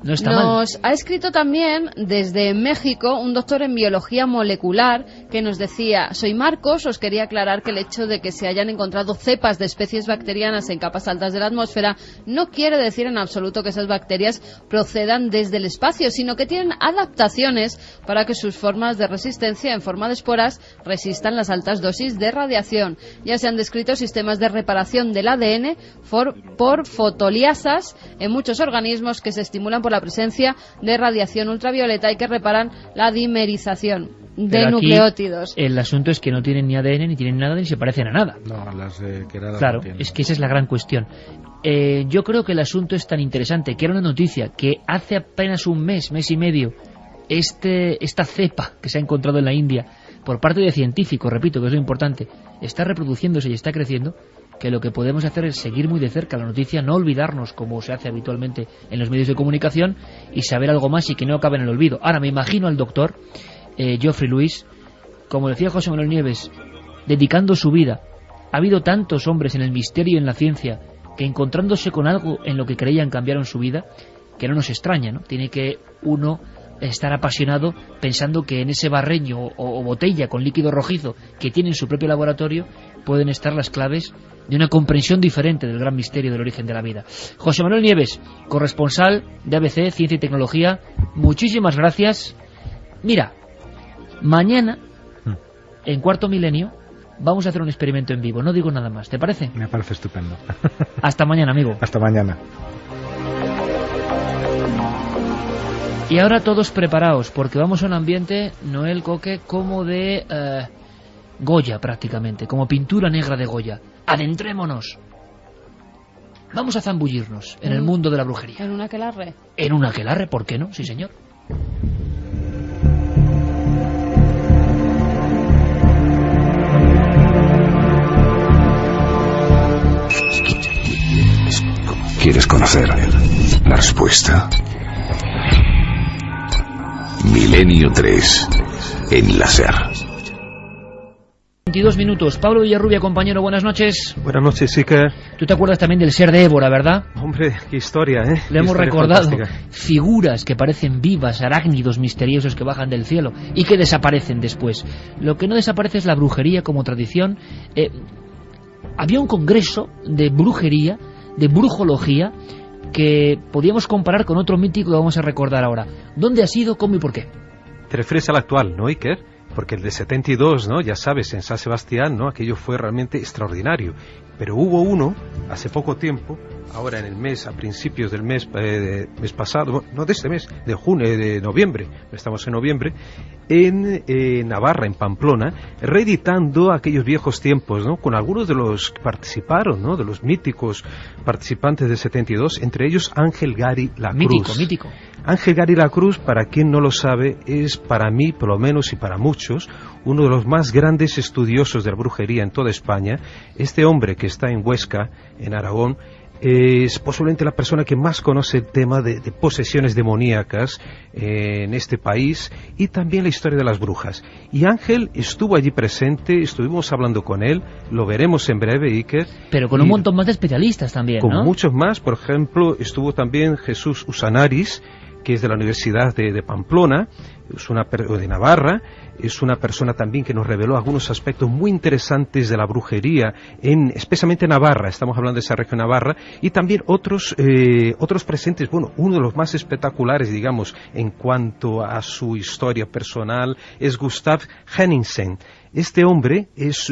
No está mal. Nos ha escrito también desde México un doctor en biología molecular que nos decía: soy Marcos, os quería aclarar que el hecho de que se hayan encontrado cepas de especies bacterianas en capas altas de la atmósfera no quiere decir en absoluto que esas bacterias procedan desde el espacio, sino que tienen adaptaciones para que sus formas de resistencia en forma de esporas resistan las altas dosis de radiación. Ya se han descrito sistemas de reparación del ADN por fotoliasas en muchos organismos que se estimulan por la presencia de radiación ultravioleta y que reparan la dimerización de nucleótidos. El asunto es que no tienen ni ADN, ni tienen nada, ni se parecen a nada. No, las de Kerala. Claro, es que esa es la gran cuestión. Yo creo que el asunto es tan interesante que era una noticia que hace apenas un mes y medio, esta cepa que se ha encontrado en la India por parte de científicos, repito, que es lo importante, está reproduciéndose y está creciendo, que lo que podemos hacer es seguir muy de cerca la noticia, no olvidarnos como se hace habitualmente en los medios de comunicación y saber algo más y que no acabe en el olvido. Ahora me imagino al doctor Geoffrey Lewis, como decía José Manuel Nieves, dedicando su vida. Ha habido tantos hombres en el misterio y en la ciencia que encontrándose con algo en lo que creían cambiaron su vida, que no nos extraña, ¿no? Tiene que uno estar apasionado pensando que en ese barreño o botella con líquido rojizo que tiene en su propio laboratorio pueden estar las claves de una comprensión diferente del gran misterio del origen de la vida. José Manuel Nieves, corresponsal de ABC, Ciencia y Tecnología, muchísimas gracias. Mira, mañana, en Cuarto Milenio, vamos a hacer un experimento en vivo. No digo nada más, ¿te parece? Me parece estupendo. Hasta mañana, amigo. Hasta mañana. Y ahora todos preparaos, porque vamos a un ambiente, Noel Coque, como de Goya prácticamente, como pintura negra de Goya. Adentrémonos. Vamos a zambullirnos en el mundo de la brujería. ¿En un aquelarre? En un aquelarre, ¿por qué no? Sí, señor. ¿Quieres conocer la respuesta? Milenio 3 en la SER. 22 minutos. Pablo Villarrubia, compañero, buenas noches. Buenas noches, Iker. Tú te acuerdas también del ser de Évora, ¿verdad? Hombre, qué historia, ¿eh? Le hemos recordado figuras que parecen vivas, arácnidos misteriosos que bajan del cielo y que desaparecen después. Lo que no desaparece es la brujería como tradición. Había un congreso de brujería, de brujología, que podíamos comparar con otro mítico que vamos a recordar ahora. ¿Dónde ha sido, cómo y por qué? Te refieres al actual, ¿no, Iker? Porque el de 72, ¿no? Ya sabes, en San Sebastián, ¿no? Aquello fue realmente extraordinario. Pero hubo uno, hace poco tiempo, ahora en el mes, a principios del mes pasado, no de este mes, de junio, de noviembre, estamos en noviembre, en Navarra, en Pamplona, reeditando aquellos viejos tiempos, ¿no? Con algunos de los que participaron, ¿no? De los míticos participantes de 72, entre ellos Ángel Gari Lacruz. Mítico. Ángel Gari Lacruz, para quien no lo sabe, es para mí, por lo menos, y para muchos, uno de los más grandes estudiosos de la brujería en toda España. Este hombre que está en Huesca, en Aragón, es posiblemente la persona que más conoce el tema de posesiones demoníacas en este país y también la historia de las brujas. Y Ángel estuvo allí presente, estuvimos hablando con él, lo veremos en breve, Iker. Pero con un montón más de especialistas también, con ¿no? Muchos más, por ejemplo, estuvo también Jesús Usanaris, que es de la Universidad de Pamplona, de Navarra, es una persona también que nos reveló algunos aspectos muy interesantes de la brujería, especialmente en Navarra, estamos hablando de esa región Navarra, y también otros presentes. Bueno, uno de los más espectaculares, digamos, en cuanto a su historia personal, es Gustav Henningsen. Este hombre es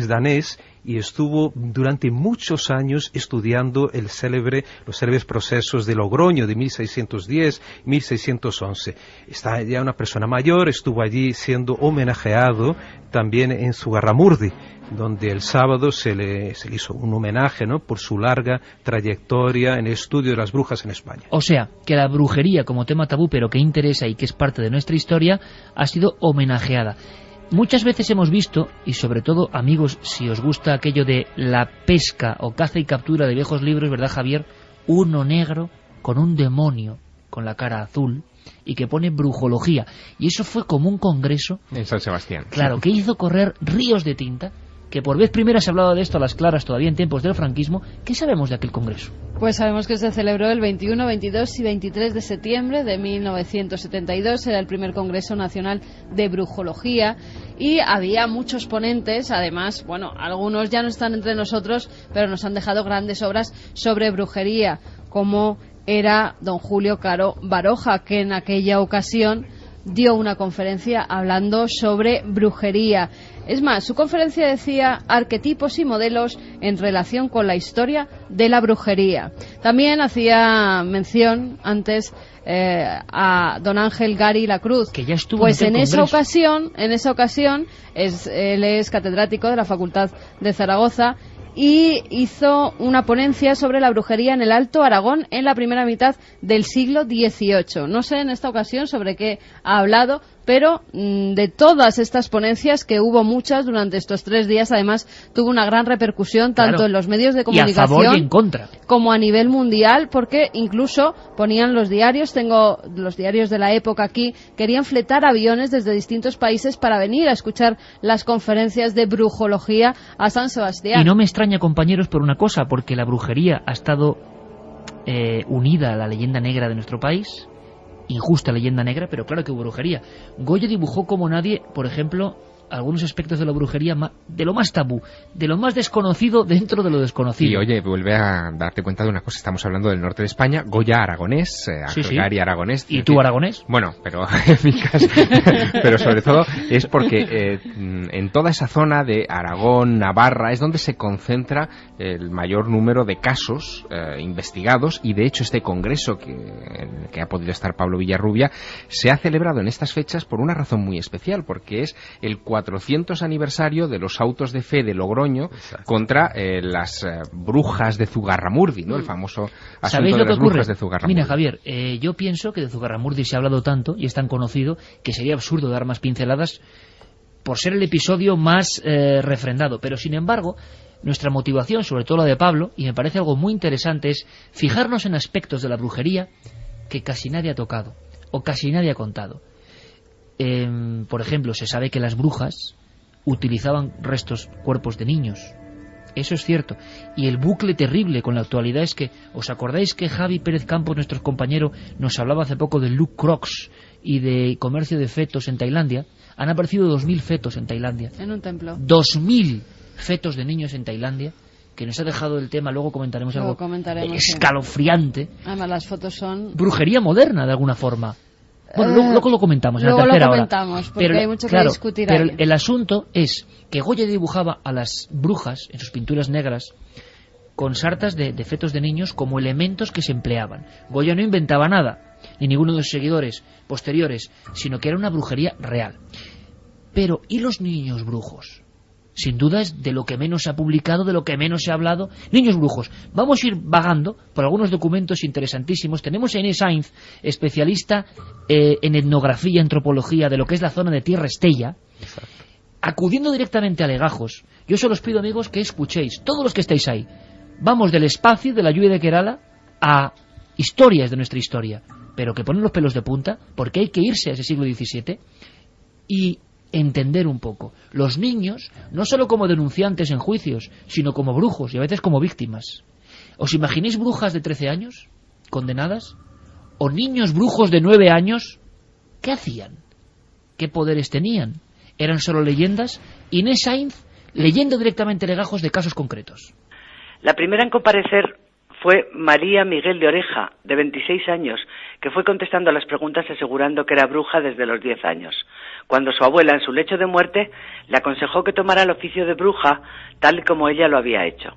danés y estuvo durante muchos años estudiando los célebres procesos de Logroño de 1610-1611. Está ya una persona mayor, estuvo allí siendo homenajeado también en Zugarramurdi, donde el sábado se le hizo un homenaje, ¿no?, por su larga trayectoria en el estudio de las brujas en España. O sea, que la brujería como tema tabú, pero que interesa y que es parte de nuestra historia, ha sido homenajeada. Muchas veces hemos visto, y sobre todo, amigos, si os gusta aquello de la pesca o caza y captura de viejos libros, ¿verdad, Javier? Uno negro con un demonio con la cara azul y que pone brujología. Y eso fue como un congreso en San Sebastián. Claro, que hizo correr ríos de tinta, que por vez primera se ha hablado de esto a las claras todavía en tiempos del franquismo. ¿Qué sabemos de aquel congreso? Pues sabemos que se celebró el 21, 22 y 23 de septiembre de 1972. Era el primer Congreso Nacional de Brujología y había muchos ponentes. Además, bueno, algunos ya no están entre nosotros, pero nos han dejado grandes obras sobre brujería, como era don Julio Caro Baroja, que en aquella ocasión dio una conferencia hablando sobre brujería. Es más, su conferencia decía arquetipos y modelos en relación con la historia de la brujería. También hacía mención antes a don Ángel Gari Lacruz, que ya estuvo pues en esa ocasión él es catedrático de la Facultad de Zaragoza y hizo una ponencia sobre la brujería en el Alto Aragón en la primera mitad del siglo XVIII. No sé en esta ocasión sobre qué ha hablado, pero de todas estas ponencias, que hubo muchas durante estos 3 días, además tuvo una gran repercusión tanto en los medios de comunicación y a favor y en contra, como a nivel mundial, porque incluso ponían los diarios, tengo los diarios de la época aquí, querían fletar aviones desde distintos países para venir a escuchar las conferencias de brujología a San Sebastián. Y no me extraña, compañeros, por una cosa, porque la brujería ha estado unida a la leyenda negra de nuestro país, injusta leyenda negra, pero claro que hubo brujería. Goya dibujó como nadie, por ejemplo, algunos aspectos de la brujería de lo más tabú, de lo más desconocido dentro de lo desconocido. Y oye, vuelve a darte cuenta de una cosa, estamos hablando del norte de España, Goya aragonés, Ángel Gari aragonés. ¿Y tú aragonés? Bueno, pero en mi caso, pero sobre todo es porque en toda esa zona de Aragón, Navarra, es donde se concentra el mayor número de casos investigados, y de hecho este congreso en el que ha podido estar Pablo Villarrubia se ha celebrado en estas fechas por una razón muy especial, porque es el 400 aniversario de los autos de fe de Logroño contra las brujas de Zugarramurdi, ¿no? El famoso asunto de las brujas de Zugarramurdi. Mira, Javier, yo pienso que de Zugarramurdi se ha hablado tanto y es tan conocido que sería absurdo dar más pinceladas por ser el episodio más refrendado, pero sin embargo nuestra motivación, sobre todo la de Pablo, y me parece algo muy interesante, es fijarnos en aspectos de la brujería que casi nadie ha tocado o casi nadie ha contado. Por ejemplo, se sabe que las brujas utilizaban cuerpos de niños. Eso es cierto. Y el bucle terrible con la actualidad es que, ¿os acordáis que Javi Pérez Campos, nuestro compañero, nos hablaba hace poco de Luke Crocs y de comercio de fetos en Tailandia? Han aparecido 2.000 fetos en Tailandia. En un templo. 2.000 fetos de niños en Tailandia, que nos ha dejado el tema, luego comentaremos algo escalofriante. Sí. Además, las fotos son brujería moderna, de alguna forma. Bueno, luego lo comentamos en la tercera hora. Luego lo comentamos, porque hay mucho que discutir pero ahí. El asunto es que Goya dibujaba a las brujas, en sus pinturas negras, con sartas de fetos de niños como elementos que se empleaban. Goya no inventaba nada, ni ninguno de sus seguidores posteriores, sino que era una brujería real. Pero, ¿y los niños brujos? Sin duda es de lo que menos se ha publicado, de lo que menos se ha hablado. Niños brujos. Vamos a ir vagando por algunos documentos interesantísimos. Tenemos a Inés Sainz, especialista en etnografía, antropología de lo que es la zona de Tierra Estella. Acudiendo directamente a legajos. Yo solo os pido, amigos, que escuchéis, todos los que estáis ahí, Vamos del espacio, de la lluvia de Kerala, a historias de nuestra historia, pero que ponen los pelos de punta, porque hay que irse a ese siglo XVII y entender un poco. Los niños, no solo como denunciantes en juicios, sino como brujos y a veces como víctimas. ¿Os imagináis brujas de 13 años condenadas? ¿O niños brujos de 9 años? ¿Qué hacían? ¿Qué poderes tenían? ¿Eran solo leyendas? Inés Sainz, leyendo directamente legajos de casos concretos. La primera en comparecer fue María Miguel de Oreja, de 26 años, que fue contestando a las preguntas asegurando que era bruja desde los 10 años, cuando su abuela, en su lecho de muerte, le aconsejó que tomara el oficio de bruja tal y como ella lo había hecho.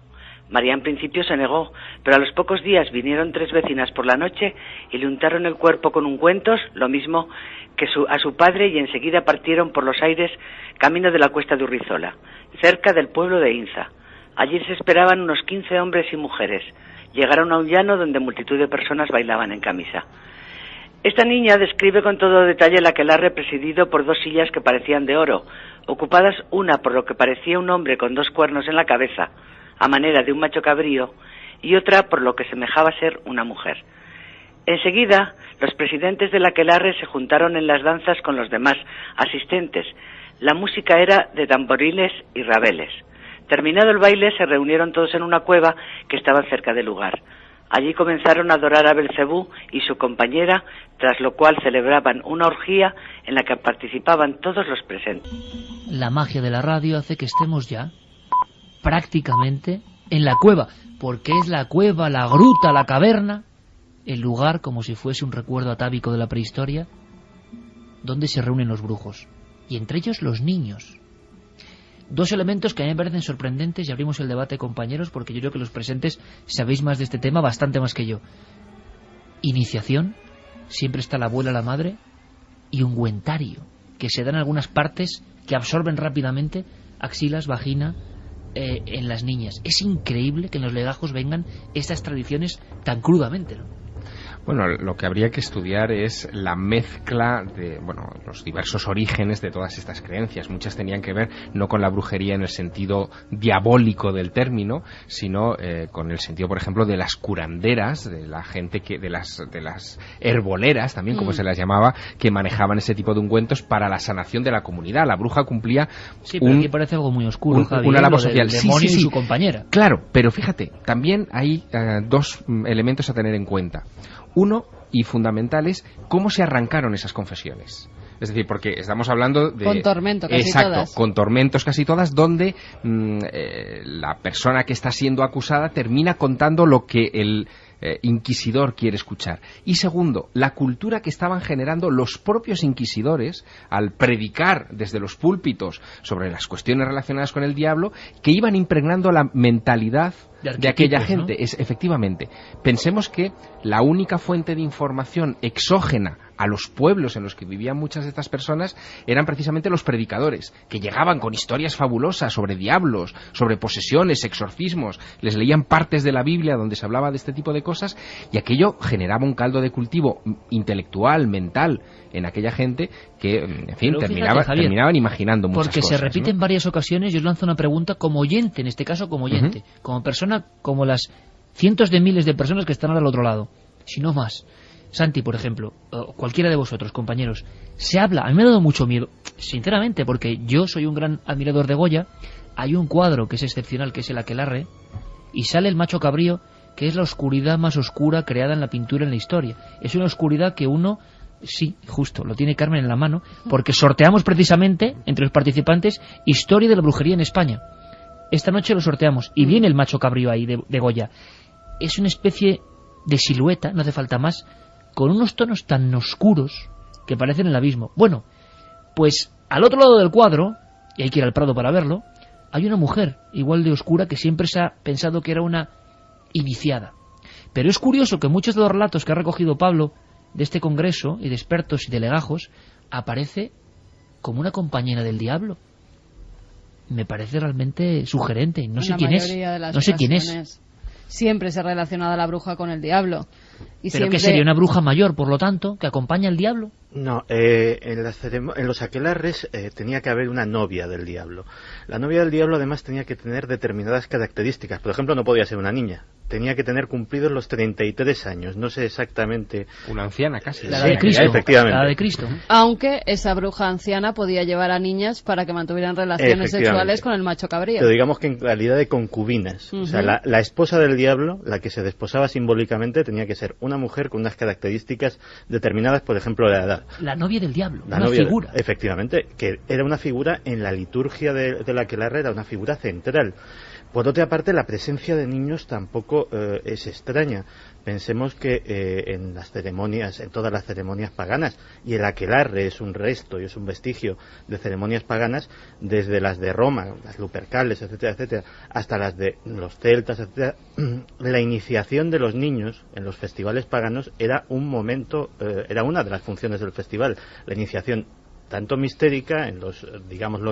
María en principio se negó, pero a los pocos días vinieron 3 vecinas por la noche y le untaron el cuerpo con ungüentos, lo mismo que a su padre, y enseguida partieron por los aires camino de la cuesta de Urrizola, cerca del pueblo de Inza. Allí se esperaban unos 15 hombres y mujeres. Llegaron a un llano donde multitud de personas bailaban en camisa. Esta niña describe con todo detalle el aquelarre presidido por 2 sillas que parecían de oro, ocupadas una por lo que parecía un hombre con 2 cuernos en la cabeza, a manera de un macho cabrío, y otra por lo que semejaba ser una mujer. Enseguida, los presidentes del aquelarre se juntaron en las danzas con los demás asistentes. La música era de tamboriles y rabeles. Terminado el baile, se reunieron todos en una cueva que estaba cerca del lugar. Allí comenzaron a adorar a Belcebú y su compañera, tras lo cual celebraban una orgía en la que participaban todos los presentes. La magia de la radio hace que estemos ya prácticamente en la cueva, porque es la cueva, la gruta, la caverna, el lugar, como si fuese un recuerdo atávico de la prehistoria, donde se reúnen los brujos, y entre ellos los niños. 2 elementos que a mí me parecen sorprendentes, y abrimos el debate, compañeros, porque yo creo que los presentes sabéis más de este tema, bastante más que yo. Iniciación, siempre está la abuela, la madre, y ungüentario, que se da en algunas partes que absorben rápidamente axilas, vagina, en las niñas. Es increíble que en los legajos vengan estas tradiciones tan crudamente, ¿no? Bueno, lo que habría que estudiar es la mezcla de, los diversos orígenes de todas estas creencias. Muchas tenían que ver no con la brujería en el sentido diabólico del término, sino con el sentido, por ejemplo, de las curanderas, de la gente de las herboleras, también como se las llamaba, que manejaban ese tipo de ungüentos para la sanación de la comunidad. La bruja cumplía aquí parece algo muy oscuro, Javier, una labor social. El demonio y su compañera. Claro, pero fíjate, también hay 2 elementos a tener en cuenta. Uno, y fundamental, es cómo se arrancaron esas confesiones. Es decir, porque estamos hablando de... Con tormento casi todas. Exacto, con tormentos casi todas, donde la persona que está siendo acusada termina contando lo que el inquisidor quiere escuchar. Y segundo, la cultura que estaban generando los propios inquisidores al predicar desde los púlpitos sobre las cuestiones relacionadas con el diablo, que iban impregnando la mentalidad de aquella gente, ¿no? Efectivamente. Pensemos que la única fuente de información exógena a los pueblos en los que vivían muchas de estas personas eran precisamente los predicadores, que llegaban con historias fabulosas sobre diablos, sobre posesiones, exorcismos, les leían partes de la Biblia donde se hablaba de este tipo de cosas, y aquello generaba un caldo de cultivo intelectual, mental, en aquella gente que, en fin, terminaban imaginando muchas cosas. Porque se repite en varias ocasiones. Yo os lanzo una pregunta como oyente, en este caso como oyente, como persona, como las cientos de miles de personas que están al otro lado, si no más. Santi, por ejemplo, o cualquiera de vosotros, compañeros, se habla, a mí me ha dado mucho miedo, sinceramente, porque yo soy un gran admirador de Goya. Hay un cuadro que es excepcional, que es el aquelarre, y sale el macho cabrío, que es la oscuridad más oscura creada en la pintura en la historia. Es una oscuridad que uno, sí, justo, lo tiene Carmen en la mano, porque sorteamos precisamente, entre los participantes, historia de la brujería en España. Esta noche lo sorteamos, y viene el macho cabrío ahí de Goya. Es una especie de silueta, no hace falta más, con unos tonos tan oscuros que parecen el abismo. Bueno, pues al otro lado del cuadro, y hay que ir al Prado para verlo, hay una mujer igual de oscura que siempre se ha pensado que era una iniciada. Pero es curioso que muchos de los relatos que ha recogido Pablo de este congreso y de expertos y de legajos aparece como una compañera del diablo. Me parece realmente sugerente. No sé quién es. Siempre se ha relacionado a la bruja con el diablo. Y ¿Pero siempre... qué sería? ¿Una bruja mayor, por lo tanto, que acompaña al diablo? No, en los aquelarres tenía que haber una novia del diablo. La novia del diablo además tenía que tener determinadas características. Por ejemplo, no podía ser una niña. Tenía que tener cumplidos los 33 años. No sé exactamente... Una anciana casi. La de Cristo. Efectivamente. La de Cristo. Aunque esa bruja anciana podía llevar a niñas para que mantuvieran relaciones sexuales con el macho cabrío. Pero digamos que en calidad de concubinas. O sea, la esposa del diablo, la que se desposaba simbólicamente, tenía que ser una mujer con unas características determinadas, por ejemplo, la edad. La novia del diablo, La una novia, figura. Efectivamente, que era una figura en la liturgia de la aquelarre, era una figura central. Por otra parte, la presencia de niños tampoco es extraña. Pensemos que en las ceremonias, en todas las ceremonias paganas, y el aquelarre es un resto y es un vestigio de ceremonias paganas, desde las de Roma, las lupercales, etcétera, etcétera, hasta las de los celtas, etcétera, la iniciación de los niños en los festivales paganos era un momento, era una de las funciones del festival, la iniciación tanto mistérica en los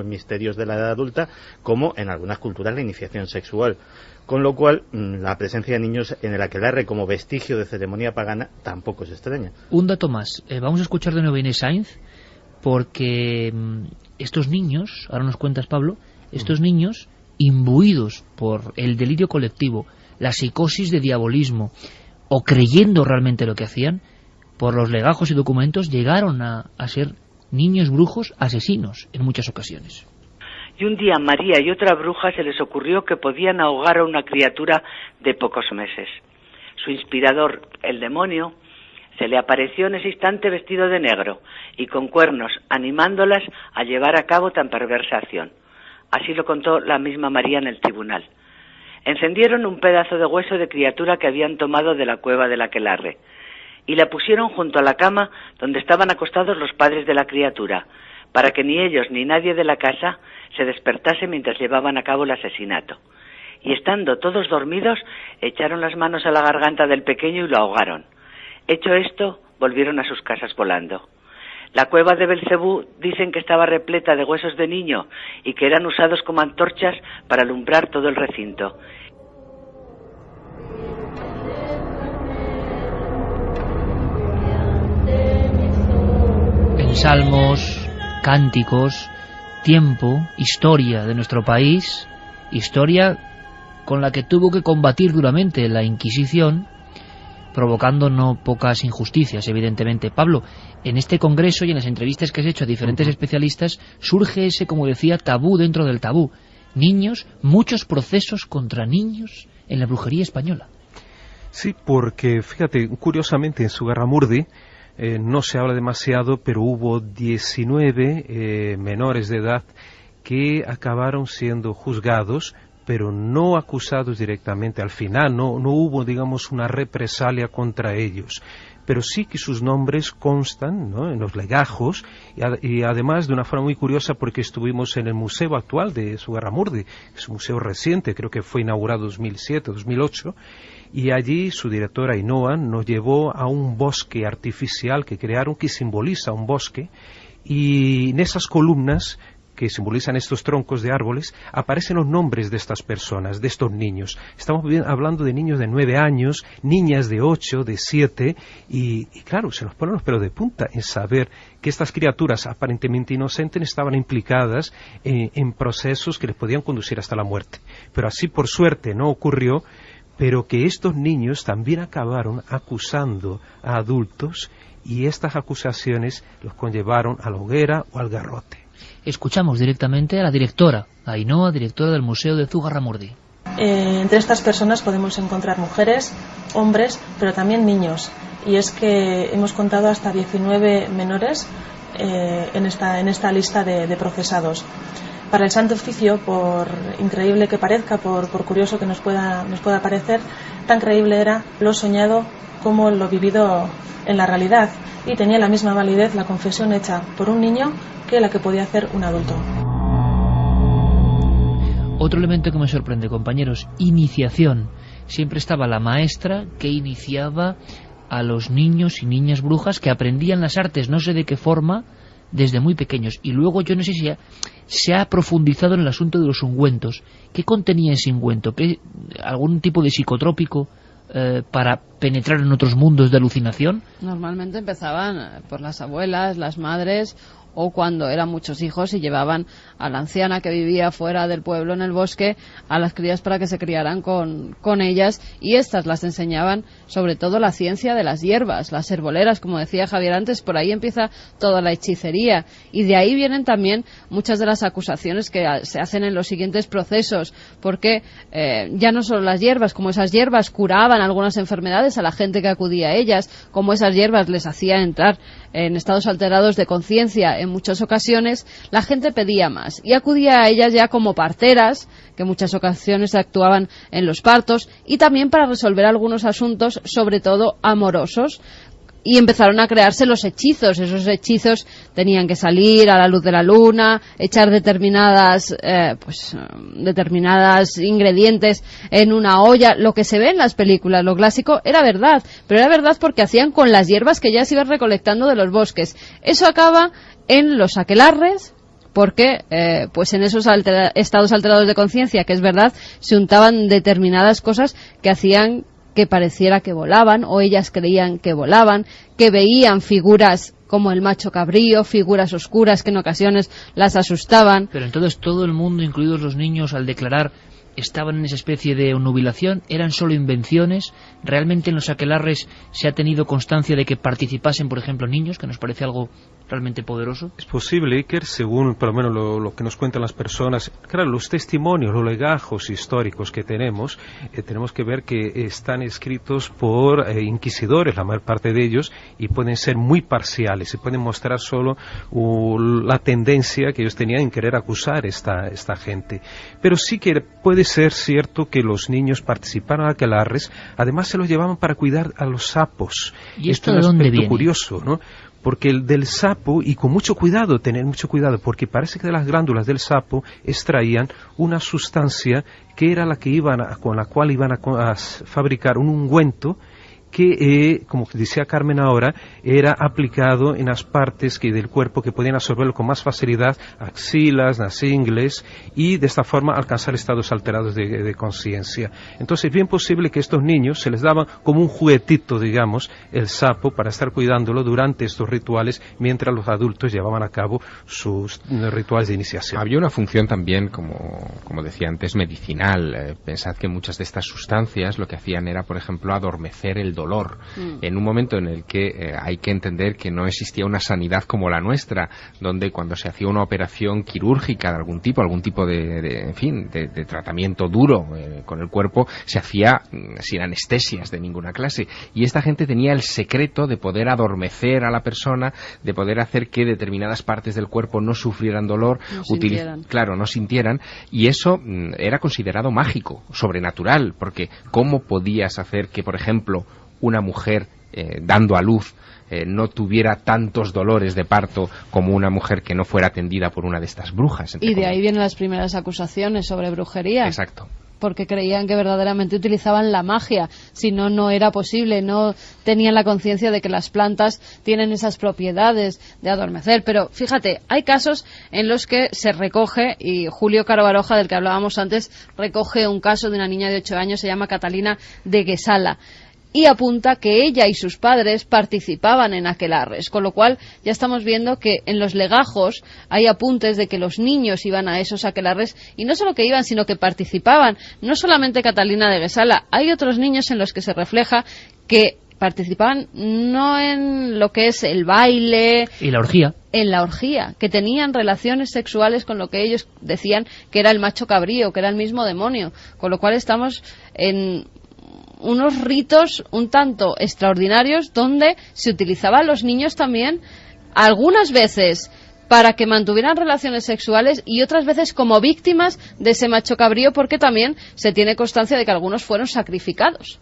misterios de la edad adulta, como en algunas culturas la iniciación sexual. Con lo cual, la presencia de niños en el aquelarre como vestigio de ceremonia pagana tampoco es extraña. Un dato más. Vamos a escuchar de nuevo a Inés Sainz, porque estos niños, ahora nos cuentas, Pablo, estos niños, imbuidos por el delirio colectivo, la psicosis de diabolismo, o creyendo realmente lo que hacían, por los legajos y documentos, llegaron a ser niños brujos asesinos en muchas ocasiones. Y un día a María y otra bruja se les ocurrió que podían ahogar a una criatura de pocos meses. Su inspirador, el demonio, se le apareció en ese instante vestido de negro y con cuernos, animándolas a llevar a cabo tan perversa acción. Así lo contó la misma María en el tribunal. Encendieron un pedazo de hueso de criatura que habían tomado de la cueva del aquelarre y la pusieron junto a la cama donde estaban acostados los padres de la criatura, para que ni ellos ni nadie de la casa se despertase mientras llevaban a cabo el asesinato. Y estando todos dormidos, echaron las manos a la garganta del pequeño y lo ahogaron. Hecho esto, volvieron a sus casas volando. La cueva de Belcebú dicen que estaba repleta de huesos de niño y que eran usados como antorchas para alumbrar todo el recinto. Salmos, cánticos, tiempo, historia de nuestro país, historia con la que tuvo que combatir duramente la Inquisición, provocando no pocas injusticias, evidentemente. Pablo, en este congreso y en las entrevistas que has hecho a diferentes especialistas, surge ese, como decía, tabú dentro del tabú. Niños, muchos procesos contra niños en la brujería española. Sí, porque, fíjate, curiosamente en Zugarramurdi, no se habla demasiado, pero hubo 19 menores de edad que acabaron siendo juzgados, pero no acusados directamente. Al final no hubo, digamos, una represalia contra ellos. Pero sí que sus nombres constan, ¿no?, en los legajos, y además de una forma muy curiosa, porque estuvimos en el museo actual de Zugarramurdi, es un museo reciente, creo que fue inaugurado en 2007, 2008, y allí su directora Ainhoa nos llevó a un bosque artificial que crearon, que simboliza un bosque, y en esas columnas que simbolizan estos troncos de árboles, aparecen los nombres de estas personas, de estos niños. Estamos hablando de niños de 9 años, niñas de 8, de 7, y claro, se nos ponen los pelos de punta en saber que estas criaturas aparentemente inocentes estaban implicadas en procesos que les podían conducir hasta la muerte. Pero así, por suerte, no ocurrió, pero que estos niños también acabaron acusando a adultos, y estas acusaciones los conllevaron a la hoguera o al garrote. Escuchamos directamente a la directora, Ainhoa, directora del Museo de Zugarramurdi. Entre estas personas podemos encontrar mujeres, hombres, pero también niños. Y es que hemos contado hasta 19 menores en esta lista de procesados. Para el Santo Oficio, por increíble que parezca, por curioso que nos pueda parecer, tan creíble era lo soñado como lo vivido en la realidad. Y tenía la misma validez la confesión hecha por un niño que la que podía hacer un adulto. Otro elemento que me sorprende, compañeros, iniciación. Siempre estaba la maestra que iniciaba a los niños y niñas brujas que aprendían las artes, no sé de qué forma, desde muy pequeños. Y luego yo no sé si se ha profundizado en el asunto de los ungüentos. ¿Qué contenía ese ungüento? ¿Algún tipo de psicotrópico? para penetrar en otros mundos de alucinación? Normalmente empezaban por las abuelas, las madres, o cuando eran muchos hijos y llevaban a la anciana que vivía fuera del pueblo en el bosque a las crías para que se criaran con ellas, y estas las enseñaban sobre todo la ciencia de las hierbas, las herboleras, como decía Javier antes. Por ahí empieza toda la hechicería, y de ahí vienen también muchas de las acusaciones que se hacen en los siguientes procesos, porque ya no solo las hierbas, como esas hierbas curaban algunas enfermedades a la gente que acudía a ellas, como esas hierbas les hacía entrar en estados alterados de conciencia en muchas ocasiones, la gente pedía más y acudía a ellas ya como parteras, que en muchas ocasiones actuaban en los partos, y también para resolver algunos asuntos, sobre todo amorosos. Y empezaron a crearse los hechizos. Esos hechizos tenían que salir a la luz de la luna, echar determinadas ingredientes en una olla. Lo que se ve en las películas, lo clásico, era verdad, pero era verdad porque hacían con las hierbas que ya se iban recolectando de los bosques. Eso acaba en los aquelarres, porque pues en esos estados alterados de conciencia, que es verdad, se untaban determinadas cosas que hacían que pareciera que volaban, o ellas creían que volaban, que veían figuras como el macho cabrío, figuras oscuras que en ocasiones las asustaban. Pero entonces todo el mundo, incluidos los niños, al declarar estaban en esa especie de nubilación, eran solo invenciones. ¿Realmente en los aquelarres se ha tenido constancia de que participasen, por ejemplo, niños, que nos parece algo realmente poderoso? Es posible, Iker, según por lo menos lo que nos cuentan las personas. Claro, los testimonios, los legajos históricos que tenemos que ver que están escritos por inquisidores, la mayor parte de ellos, y pueden ser muy parciales, y pueden mostrar solo la tendencia que ellos tenían en querer acusar esta gente. Pero sí que puede ser cierto que los niños participaron en aquelarres, además se los llevaban para cuidar a los sapos. ¿Y esto de dónde viene? Curioso, ¿no? Porque el del sapo, y con mucho cuidado, tener mucho cuidado, porque parece que de las glándulas del sapo extraían una sustancia que era con la cual iban a fabricar un ungüento que, como decía Carmen ahora, era aplicado en las partes del cuerpo que podían absorberlo con más facilidad, axilas, las ingles, y de esta forma alcanzar estados alterados de conciencia. Entonces es bien posible que estos niños se les daba como un juguetito, digamos, el sapo, para estar cuidándolo durante estos rituales, mientras los adultos llevaban a cabo sus rituales de iniciación. Había una función también, como decía antes, medicinal. Pensad que muchas de estas sustancias lo que hacían era, por ejemplo, adormecer el dolor, en un momento en el que hay que entender que no existía una sanidad como la nuestra, donde cuando se hacía una operación quirúrgica de algún tipo de tratamiento duro con el cuerpo, se hacía sin anestesias de ninguna clase, y esta gente tenía el secreto de poder adormecer a la persona, de poder hacer que determinadas partes del cuerpo no sufrieran dolor, no sintieran, y eso era considerado mágico, sobrenatural, porque ¿cómo podías hacer que, por ejemplo, una mujer dando a luz no tuviera tantos dolores de parto como una mujer que no fuera atendida por una de estas brujas? Y de ahí vienen las primeras acusaciones sobre brujería. Exacto. Porque creían que verdaderamente utilizaban la magia, si no, no era posible, no tenían la conciencia de que las plantas tienen esas propiedades de adormecer. Pero fíjate, hay casos en los que se recoge, y Julio Caro Baroja, del que hablábamos antes, recoge un caso de una niña de 8 años, se llama Catalina de Guesala, y apunta que ella y sus padres participaban en aquelarres, con lo cual ya estamos viendo que en los legajos hay apuntes de que los niños iban a esos aquelarres, y no solo que iban, sino que participaban. No solamente Catalina de Guesala, hay otros niños en los que se refleja que participaban no en lo que es el baile y la orgía, en la orgía, que tenían relaciones sexuales con lo que ellos decían que era el macho cabrío, que era el mismo demonio, con lo cual estamos en unos ritos un tanto extraordinarios donde se utilizaban los niños también, algunas veces para que mantuvieran relaciones sexuales y otras veces como víctimas de ese macho cabrío, porque también se tiene constancia de que algunos fueron sacrificados.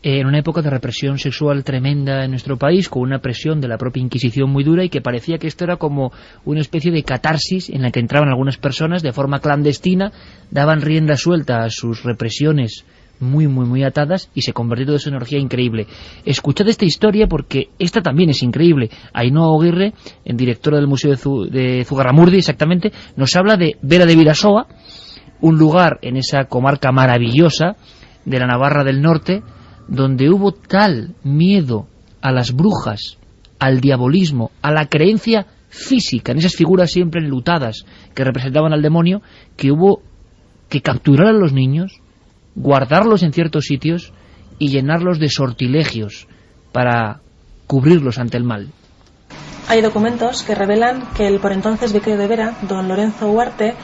En una época de represión sexual tremenda en nuestro país, con una presión de la propia Inquisición muy dura, y que parecía que esto era como una especie de catarsis en la que entraban algunas personas de forma clandestina, daban rienda suelta a sus represiones muy atadas, y se convirtió todo eso en energía increíble. Escuchad esta historia porque esta también es increíble. Ainhoa Oguirre, directora del Museo de Zugarramurdi, exactamente, nos habla de Vera de Vidasoa, un lugar en esa comarca maravillosa de la Navarra del Norte, donde hubo tal miedo a las brujas, al diabolismo, a la creencia física, en esas figuras siempre enlutadas que representaban al demonio, que hubo que capturar a los niños, guardarlos en ciertos sitios y llenarlos de sortilegios para cubrirlos ante el mal. Hay documentos que revelan que el por entonces vicario de Vera, don Lorenzo Huarte,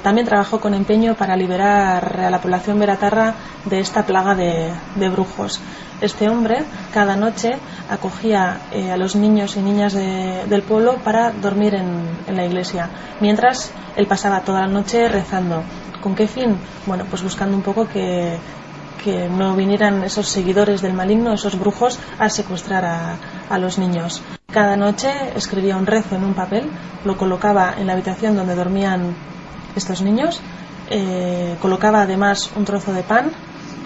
también trabajó con empeño para liberar a la población veratarra de esta plaga de brujos. Este hombre cada noche acogía a los niños y niñas del pueblo para dormir en la iglesia, mientras él pasaba toda la noche rezando. ¿Con qué fin? Bueno, pues buscando un poco que no vinieran esos seguidores del maligno, esos brujos, a secuestrar a los niños. Cada noche escribía un rezo en un papel, lo colocaba en la habitación donde dormían estos niños, colocaba además un trozo de pan,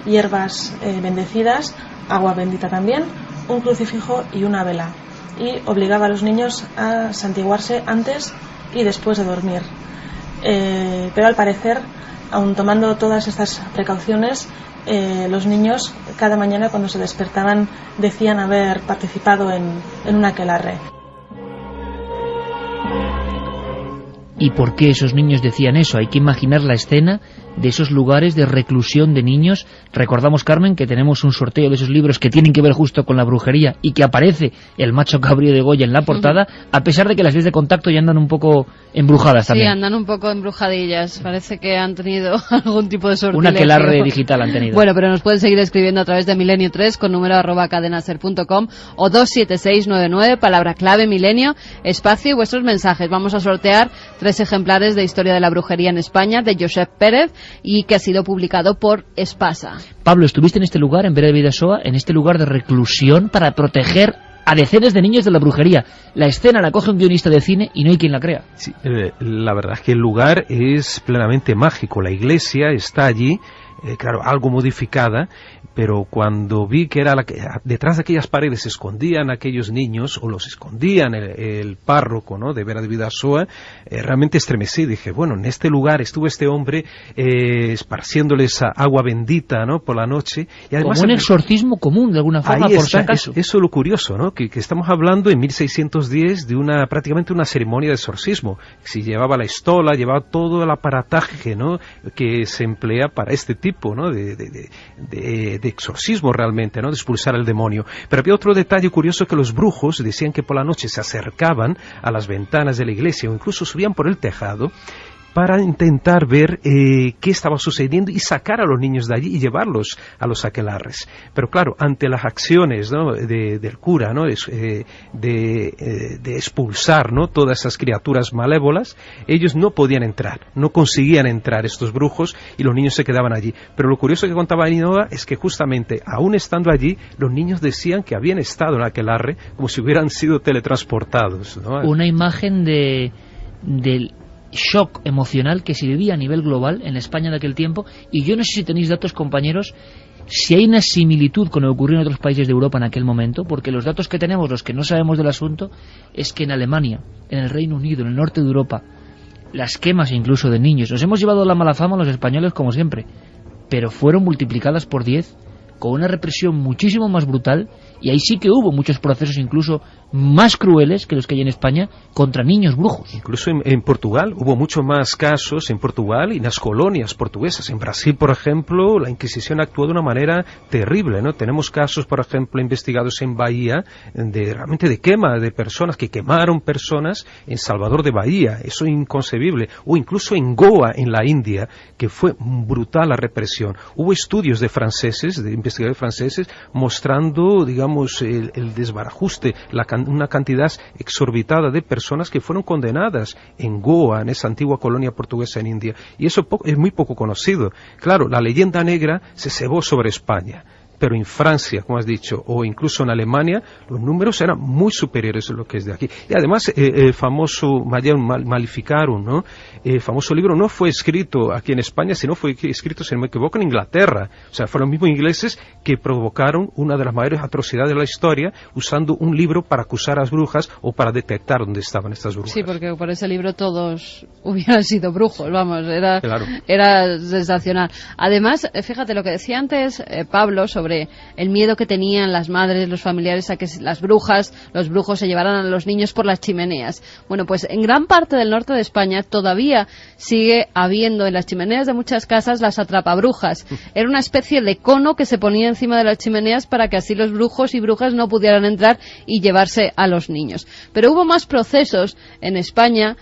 hierbas bendecidas, agua bendita también, un crucifijo y una vela, y obligaba a los niños a santiguarse antes y después de dormir. Pero al parecer, aun tomando todas estas precauciones, los niños cada mañana cuando se despertaban decían haber participado en un aquelarre. ¿Y por qué esos niños decían eso? Hay que imaginar la escena de esos lugares de reclusión de niños. Recordamos, Carmen, que tenemos un sorteo de esos libros que tienen que ver justo con la brujería y que aparece el macho cabrío de Goya en la portada, a pesar de que las vías de contacto ya andan un poco embrujadas también. Sí, andan un poco embrujadillas. Parece que han tenido algún tipo de sortilegio. Un aquelarre digital han tenido. Bueno, pero nos pueden seguir escribiendo a través de Milenio3 con número @cadenaser.com o 27699, palabra clave Milenio, espacio y vuestros mensajes. Vamos a sortear 3 ejemplares de Historia de la Brujería en España de Josep Pérez y que ha sido publicado por Espasa. Pablo, estuviste en este lugar, en Vera de Bidasoa, en este lugar de reclusión para proteger a decenas de niños de la brujería. La escena la coge un guionista de cine y no hay quien la crea. Sí, la verdad es que el lugar es plenamente mágico. La iglesia está allí, claro, algo modificada, pero cuando vi que era detrás de aquellas paredes se escondían aquellos niños, o los escondían el párroco, ¿no?, de Vera de Bidasoa, realmente estremecí. Dije, bueno, en este lugar estuvo este hombre esparciéndoles agua bendita, ¿no?, por la noche. Y además, como un exorcismo común, de alguna forma, por si acaso. Eso es lo curioso, ¿no?, que estamos hablando en 1610 de prácticamente una ceremonia de exorcismo. Si llevaba la estola, llevaba todo el aparataje, ¿no?, que se emplea para este tipo, ¿no?, de exorcismo realmente, ¿no?, de expulsar al demonio. Pero había otro detalle curioso, que los brujos decían que por la noche se acercaban a las ventanas de la iglesia o incluso subían por el tejado para intentar ver qué estaba sucediendo y sacar a los niños de allí y llevarlos a los aquelarres. Pero claro, ante las acciones, ¿no?, del cura, ¿no?, de expulsar, ¿no?, todas esas criaturas malévolas, ellos no podían entrar, no conseguían entrar estos brujos y los niños se quedaban allí. Pero lo curioso que contaba Ainhoa es que justamente, aún estando allí, los niños decían que habían estado en aquelarre como si hubieran sido teletransportados, ¿no? Una imagen del shock emocional que se vivía a nivel global en España de aquel tiempo, y yo no sé si tenéis datos, compañeros, si hay una similitud con lo que ocurrió en otros países de Europa en aquel momento, porque los datos que tenemos, los que no sabemos del asunto, es que en Alemania, en el Reino Unido, en el norte de Europa, las quemas incluso de niños, nos hemos llevado la mala fama los españoles como siempre, pero fueron multiplicadas por 10 con una represión muchísimo más brutal, y ahí sí que hubo muchos procesos incluso más crueles que los que hay en España contra niños brujos. Incluso en Portugal hubo muchos más casos, en Portugal y en las colonias portuguesas. En Brasil, por ejemplo, la Inquisición actuó de una manera terrible, ¿no? Tenemos casos, por ejemplo, investigados en Bahía, realmente de quema de personas, que quemaron personas en Salvador de Bahía. Eso es inconcebible. O incluso en Goa, en la India, que fue brutal la represión. Hubo estudios de investigadores franceses, mostrando, digamos, el desbarajuste, una cantidad exorbitada de personas que fueron condenadas en Goa, en esa antigua colonia portuguesa en India. Y eso es muy poco conocido. Claro, la leyenda negra se cebó sobre España, pero en Francia, como has dicho, o incluso en Alemania, los números eran muy superiores a lo que es de aquí. Y además, el famoso Magium Maleficarum, ¿no?, el famoso libro no fue escrito aquí en España, sino fue escrito, si no me equivoco, en Inglaterra. O sea, fueron los mismos ingleses que provocaron una de las mayores atrocidades de la historia, usando un libro para acusar a las brujas o para detectar dónde estaban estas brujas. Sí, porque por ese libro todos hubieran sido brujos, vamos, Claro. Era sensacional. Además, fíjate lo que decía antes Pablo sobre sobre el miedo que tenían las madres, los familiares a que las brujas, los brujos se llevaran a los niños por las chimeneas. Bueno, pues en gran parte del norte de España todavía sigue habiendo en las chimeneas de muchas casas las atrapabrujas. Era una especie de cono que se ponía encima de las chimeneas para que así los brujos y brujas no pudieran entrar y llevarse a los niños. Pero hubo más procesos en España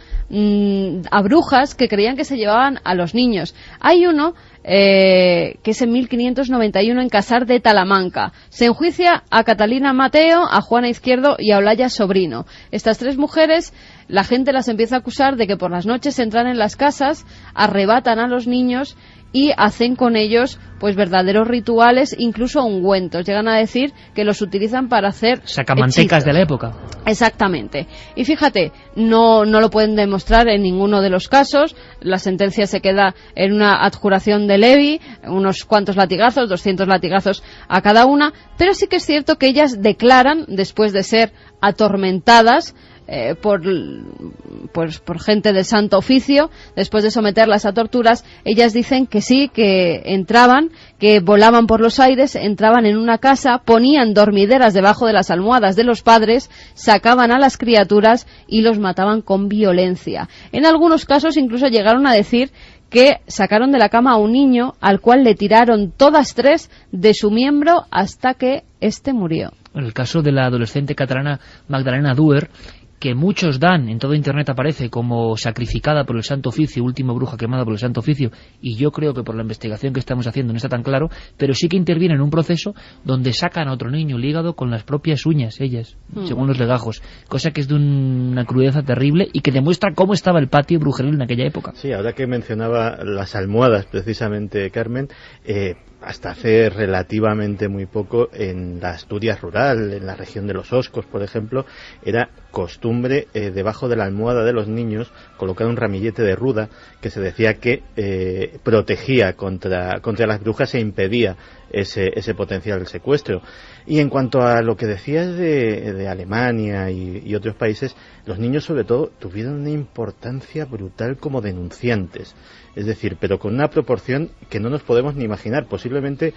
a brujas que creían que se llevaban a los niños. Hay uno que es en 1591 en Casar de Talamanca. Se enjuicia a Catalina Mateo, a Juana Izquierdo y a Olaya Sobrino. Estas tres mujeres, la gente las empieza a acusar de que por las noches entran en las casas, arrebatan a los niños y hacen con ellos pues verdaderos rituales, incluso ungüentos. Llegan a decir que los utilizan para hacer sacamantecas de la época. Exactamente. Y fíjate, no lo pueden demostrar en ninguno de los casos. La sentencia se queda en una adjuración de levi, unos cuantos latigazos, 200 latigazos a cada una, pero sí que es cierto que ellas declaran, después de ser atormentadas por gente de santo oficio, después de someterlas a torturas, ellas dicen que sí, que entraban, que volaban por los aires, entraban en una casa, ponían dormideras debajo de las almohadas de los padres, sacaban a las criaturas y los mataban con violencia. En algunos casos incluso llegaron a decir que sacaron de la cama a un niño al cual le tiraron todas tres de su miembro hasta que éste murió. En el caso de la adolescente catalana Magdalena Duer, que muchos dan, en todo Internet aparece como sacrificada por el Santo Oficio, última bruja quemada por el Santo Oficio, y yo creo que por la investigación que estamos haciendo no está tan claro, pero sí que interviene en un proceso donde sacan a otro niño el hígado con las propias uñas, ellas, según los legajos, cosa que es de una crudeza terrible y que demuestra cómo estaba el patio brujeril en aquella época. Sí, ahora que mencionaba las almohadas, precisamente, Carmen, hasta hace relativamente muy poco en la Asturias rural, en la región de los Oscos, por ejemplo, era costumbre debajo de la almohada de los niños colocar un ramillete de ruda que se decía que protegía contra las brujas e impedía ese potencial secuestro. Y en cuanto a lo que decías de Alemania y otros países, los niños sobre todo tuvieron una importancia brutal como denunciantes. Es decir, pero con una proporción que no nos podemos ni imaginar, posiblemente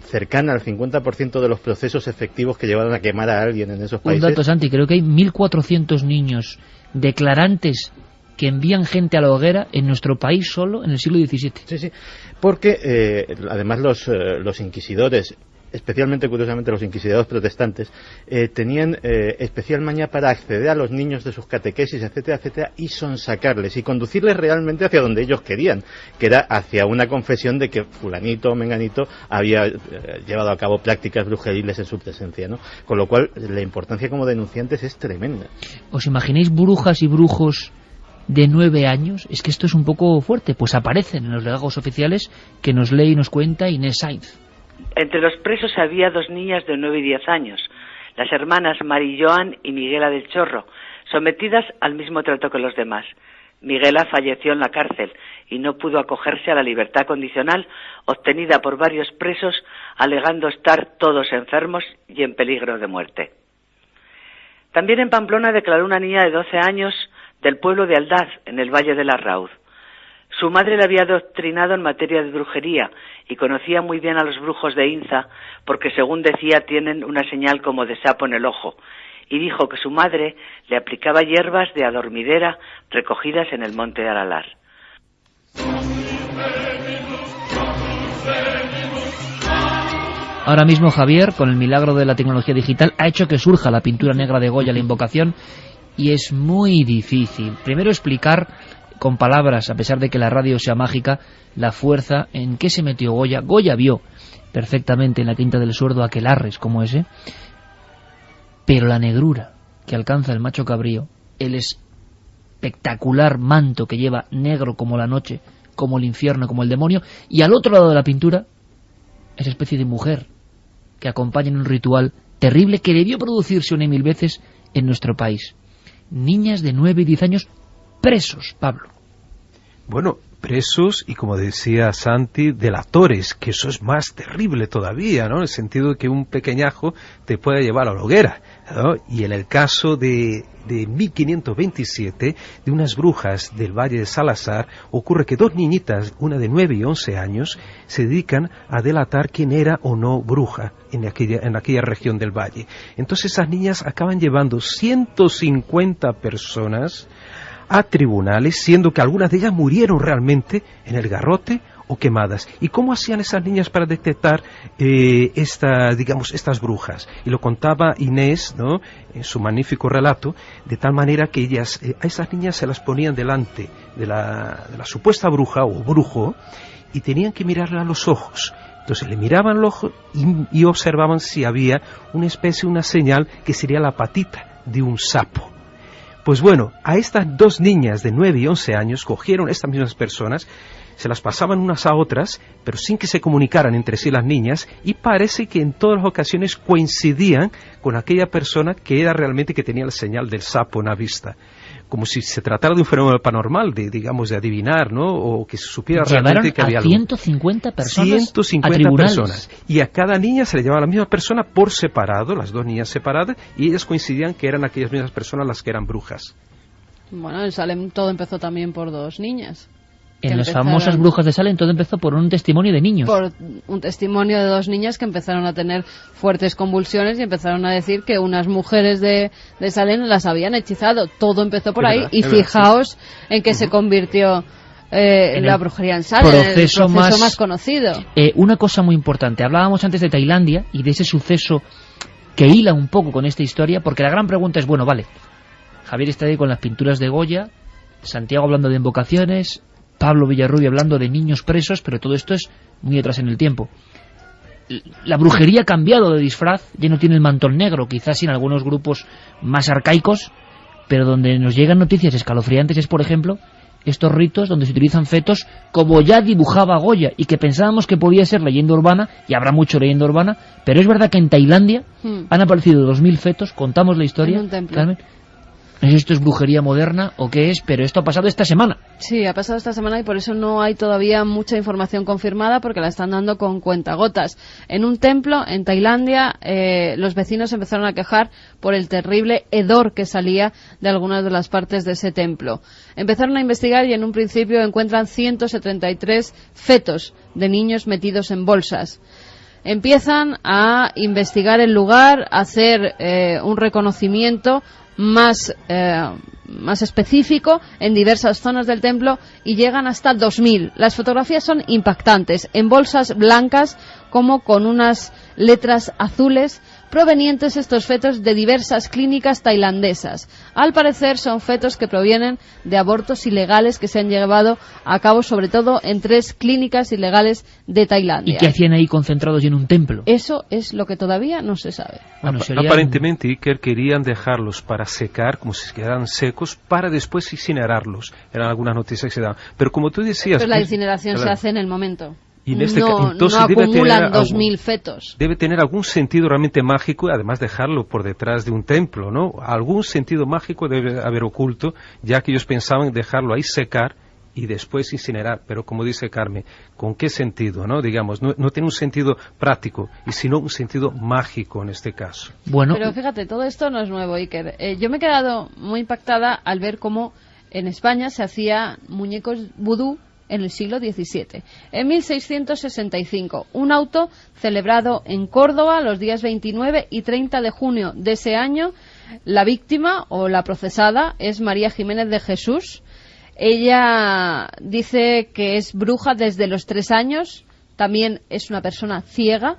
cercana al 50% de los procesos efectivos que llevaron a quemar a alguien en esos países. Un dato, Santi, creo que hay 1.400 niños declarantes que envían gente a la hoguera en nuestro país solo en el siglo XVII. Sí, sí, porque además los inquisidores, especialmente curiosamente los inquisidores protestantes, tenían especial maña para acceder a los niños de sus catequesis, etcétera, etcétera, y sonsacarles y conducirles realmente hacia donde ellos querían, que era hacia una confesión de que fulanito o menganito había llevado a cabo prácticas brujeriles en su presencia, ¿no? Con lo cual la importancia como denunciantes es tremenda. ¿Os imagináis brujas y brujos de 9 años? Es que esto es un poco fuerte. Pues aparecen en los legajos oficiales que nos lee y nos cuenta Inés Sainz. Entre los presos había 2 niñas de 9 y 10 años, las hermanas Mari Joan y Miguela del Chorro, sometidas al mismo trato que los demás. Miguela falleció en la cárcel y no pudo acogerse a la libertad condicional obtenida por varios presos, alegando estar todos enfermos y en peligro de muerte. También en Pamplona declaró una niña de 12 años del pueblo de Aldaz, en el Valle de la Rauz. Su madre le había adoctrinado en materia de brujería y conocía muy bien a los brujos de Inza porque, según decía, tienen una señal como de sapo en el ojo, y dijo que su madre le aplicaba hierbas de adormidera recogidas en el monte de Aralar. Ahora mismo Javier, con el milagro de la tecnología digital, ha hecho que surja la pintura negra de Goya, la invocación, y es muy difícil primero explicar con palabras, a pesar de que la radio sea mágica, la fuerza en que se metió Goya. Goya vio perfectamente en la Quinta del Suerdo aquelarres como ese, pero la negrura que alcanza el macho cabrío, el espectacular manto que lleva, negro como la noche, como el infierno, como el demonio, y al otro lado de la pintura esa especie de mujer que acompaña en un ritual terrible que debió producirse 1.000 veces en nuestro país. Niñas de 9 y 10 años presos, Pablo. Bueno, presos y, como decía Santi, delatores, que eso es más terrible todavía, ¿no? En el sentido de que un pequeñajo te puede llevar a la hoguera. ¿no? Y en el caso de 1527, de unas brujas del Valle de Salazar, ocurre que dos niñitas, una de 9 y 11 años, se dedican a delatar quién era o no bruja en aquella región del valle. Entonces esas niñas acaban llevando 150 personas a tribunales, siendo que algunas de ellas murieron realmente en el garrote o quemadas. ¿Y cómo hacían esas niñas para detectar estas brujas? Y lo contaba Inés, ¿no?, en su magnífico relato, de tal manera que ellas, a esas niñas se las ponían delante de la supuesta bruja o brujo y tenían que mirarle a los ojos. Entonces le miraban los ojos y observaban si había una especie, una señal que sería la patita de un sapo. Pues bueno, a estas dos niñas de 9 y 11 años cogieron estas mismas personas, se las pasaban unas a otras, pero sin que se comunicaran entre sí las niñas, y parece que en todas las ocasiones coincidían con aquella persona que era realmente que tenía la señal del sapo en la vista. Como si se tratara de un fenómeno paranormal, de adivinar, ¿no? O que se supiera realmente que había algo. 150 personas 150 a tribunales. personas. Y a cada niña se le llevaba a la misma persona por separado, las dos niñas separadas, y ellas coincidían que eran aquellas mismas personas las que eran brujas. Bueno, en Salem todo empezó también por dos niñas. En las famosas brujas de Salem todo empezó por un testimonio de niños. Por un testimonio de dos niñas que empezaron a tener fuertes convulsiones y empezaron a decir que unas mujeres de Salem las habían hechizado. Todo empezó por ahí. Y fijaos en que se convirtió en la brujería en Salem, el proceso más conocido. Una cosa muy importante. Hablábamos antes de Tailandia y de ese suceso que hila un poco con esta historia, porque la gran pregunta es, bueno, vale, Javier está ahí con las pinturas de Goya, Santiago hablando de invocaciones, Pablo Villarrubia hablando de niños presos, pero todo esto es muy atrás en el tiempo. La brujería ha cambiado de disfraz, ya no tiene el mantón negro, quizás en algunos grupos más arcaicos, pero donde nos llegan noticias escalofriantes es, por ejemplo, estos ritos donde se utilizan fetos como ya dibujaba Goya y que pensábamos que podía ser leyenda urbana, y habrá mucho leyenda urbana, pero es verdad que en Tailandia han aparecido 2000 fetos, contamos la historia, en un templo. Carmen. No sé si esto es brujería moderna o qué es, pero esto ha pasado esta semana. Sí, ha pasado esta semana y por eso no hay todavía mucha información confirmada, porque la están dando con cuentagotas. En un templo en Tailandia, los vecinos empezaron a quejar por el terrible hedor que salía de algunas de las partes de ese templo. Empezaron a investigar y en un principio encuentran 173 fetos de niños metidos en bolsas. Empiezan a investigar el lugar, a hacer un reconocimiento más específico en diversas zonas del templo y llegan hasta 2000. Las fotografías son impactantes, en bolsas blancas como con unas letras azules, provenientes estos fetos de diversas clínicas tailandesas. Al parecer son fetos que provienen de abortos ilegales que se han llevado a cabo sobre todo en 3 clínicas ilegales de Tailandia. ¿Y qué hacían ahí concentrados y en un templo? Eso es lo que todavía no se sabe. Bueno, aparentemente, Iker, querían dejarlos para secar, como si quedaran secos, para después incinerarlos. Eran algunas noticias que se daban. Pero como tú decías... Pues la incineración se hace en el momento. Y en entonces no acumulan 2000 fetos. Debe tener algún sentido realmente mágico, además dejarlo por detrás de un templo, ¿no? Algún sentido mágico debe haber oculto, ya que ellos pensaban dejarlo ahí secar y después incinerar. Pero como dice Carmen, ¿con qué sentido, no? Digamos, no tiene un sentido práctico, y sino un sentido mágico en este caso. Bueno. Pero fíjate, todo esto no es nuevo, Iker. Yo me he quedado muy impactada al ver cómo en España se hacía muñecos vudú en el siglo XVII. En 1665, un auto celebrado en Córdoba los días 29 y 30 de junio de ese año. La víctima o la procesada es María Jiménez de Jesús. Ella dice que es bruja desde los 3 años, también es una persona ciega.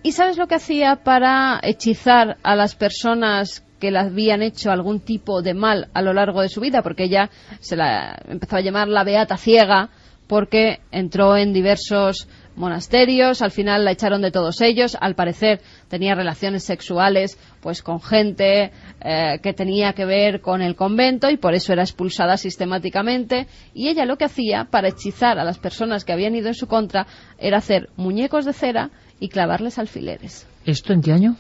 ¿Y sabes lo que hacía para hechizar a las personas que le habían hecho algún tipo de mal a lo largo de su vida? Porque ella se la empezó a llamar la Beata Ciega, porque entró en diversos monasterios, al final la echaron de todos ellos, al parecer tenía relaciones sexuales pues con gente que tenía que ver con el convento y por eso era expulsada sistemáticamente, y ella lo que hacía para hechizar a las personas que habían ido en su contra era hacer muñecos de cera y clavarles alfileres. ¿Esto en qué año?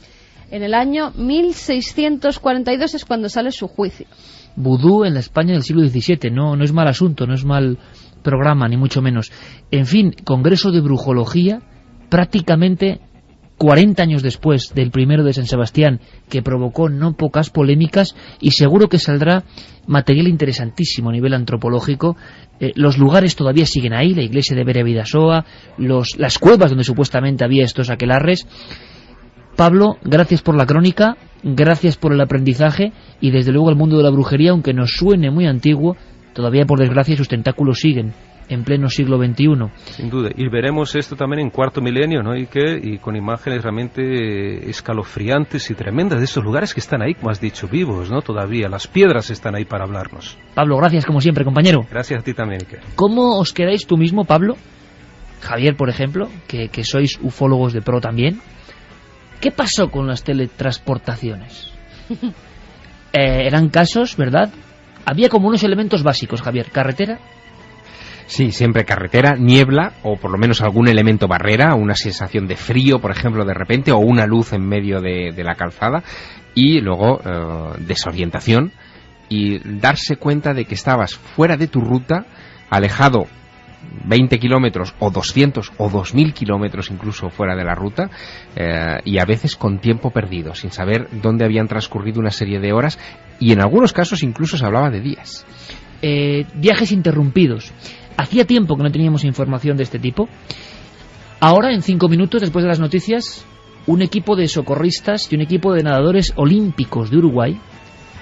En el año 1642 es cuando sale su juicio. Vudú en la España del siglo XVII, no es mal asunto, no es mal programa, ni mucho menos. En fin, congreso de brujología prácticamente 40 años después del primero de San Sebastián, que provocó no pocas polémicas, y seguro que saldrá material interesantísimo a nivel antropológico. Los lugares todavía siguen ahí, la iglesia de Bera Bidasoa, las cuevas donde supuestamente había estos aquelarres. Pablo, gracias por la crónica, gracias por el aprendizaje, y desde luego el mundo de la brujería, aunque nos suene muy antiguo, todavía por desgracia sus tentáculos siguen en pleno siglo XXI. Sin duda, y veremos esto también en cuarto milenio, ¿no? Y con imágenes realmente escalofriantes y tremendas de estos lugares que están ahí, como has dicho, vivos, ¿no? Todavía, las piedras están ahí para hablarnos. Pablo, gracias como siempre, compañero. Gracias a ti también, Iker. ¿Cómo os quedáis tú mismo, Pablo? Javier, por ejemplo, que sois ufólogos de pro también. ¿Qué pasó con las teletransportaciones? Eran casos, ¿verdad? Había como unos elementos básicos, Javier. ¿Carretera? Sí, siempre carretera, niebla o por lo menos algún elemento barrera, una sensación de frío, por ejemplo, de repente, o una luz en medio de la calzada, y luego desorientación y darse cuenta de que estabas fuera de tu ruta, alejado 20 kilómetros o 200 o 2000 kilómetros incluso fuera de la ruta, y a veces con tiempo perdido, sin saber dónde habían transcurrido una serie de horas, y en algunos casos incluso se hablaba de días. Viajes interrumpidos. Hacía tiempo que no teníamos información de este tipo. Ahora, en 5 minutos, después de las noticias, un equipo de socorristas y un equipo de nadadores olímpicos de Uruguay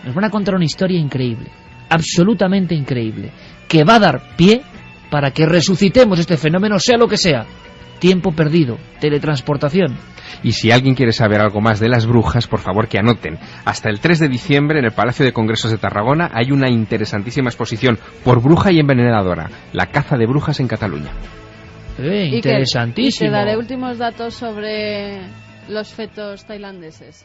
nos van a contar una historia increíble, absolutamente increíble, que va a dar pie para que resucitemos este fenómeno, sea lo que sea. Tiempo perdido, teletransportación. Y si alguien quiere saber algo más de las brujas, por favor que anoten. Hasta el 3 de diciembre en el Palacio de Congresos de Tarragona hay una interesantísima exposición por bruja y envenenadora, la caza de brujas en Cataluña. Interesantísimo. Y te daré últimos datos sobre los fetos tailandeses.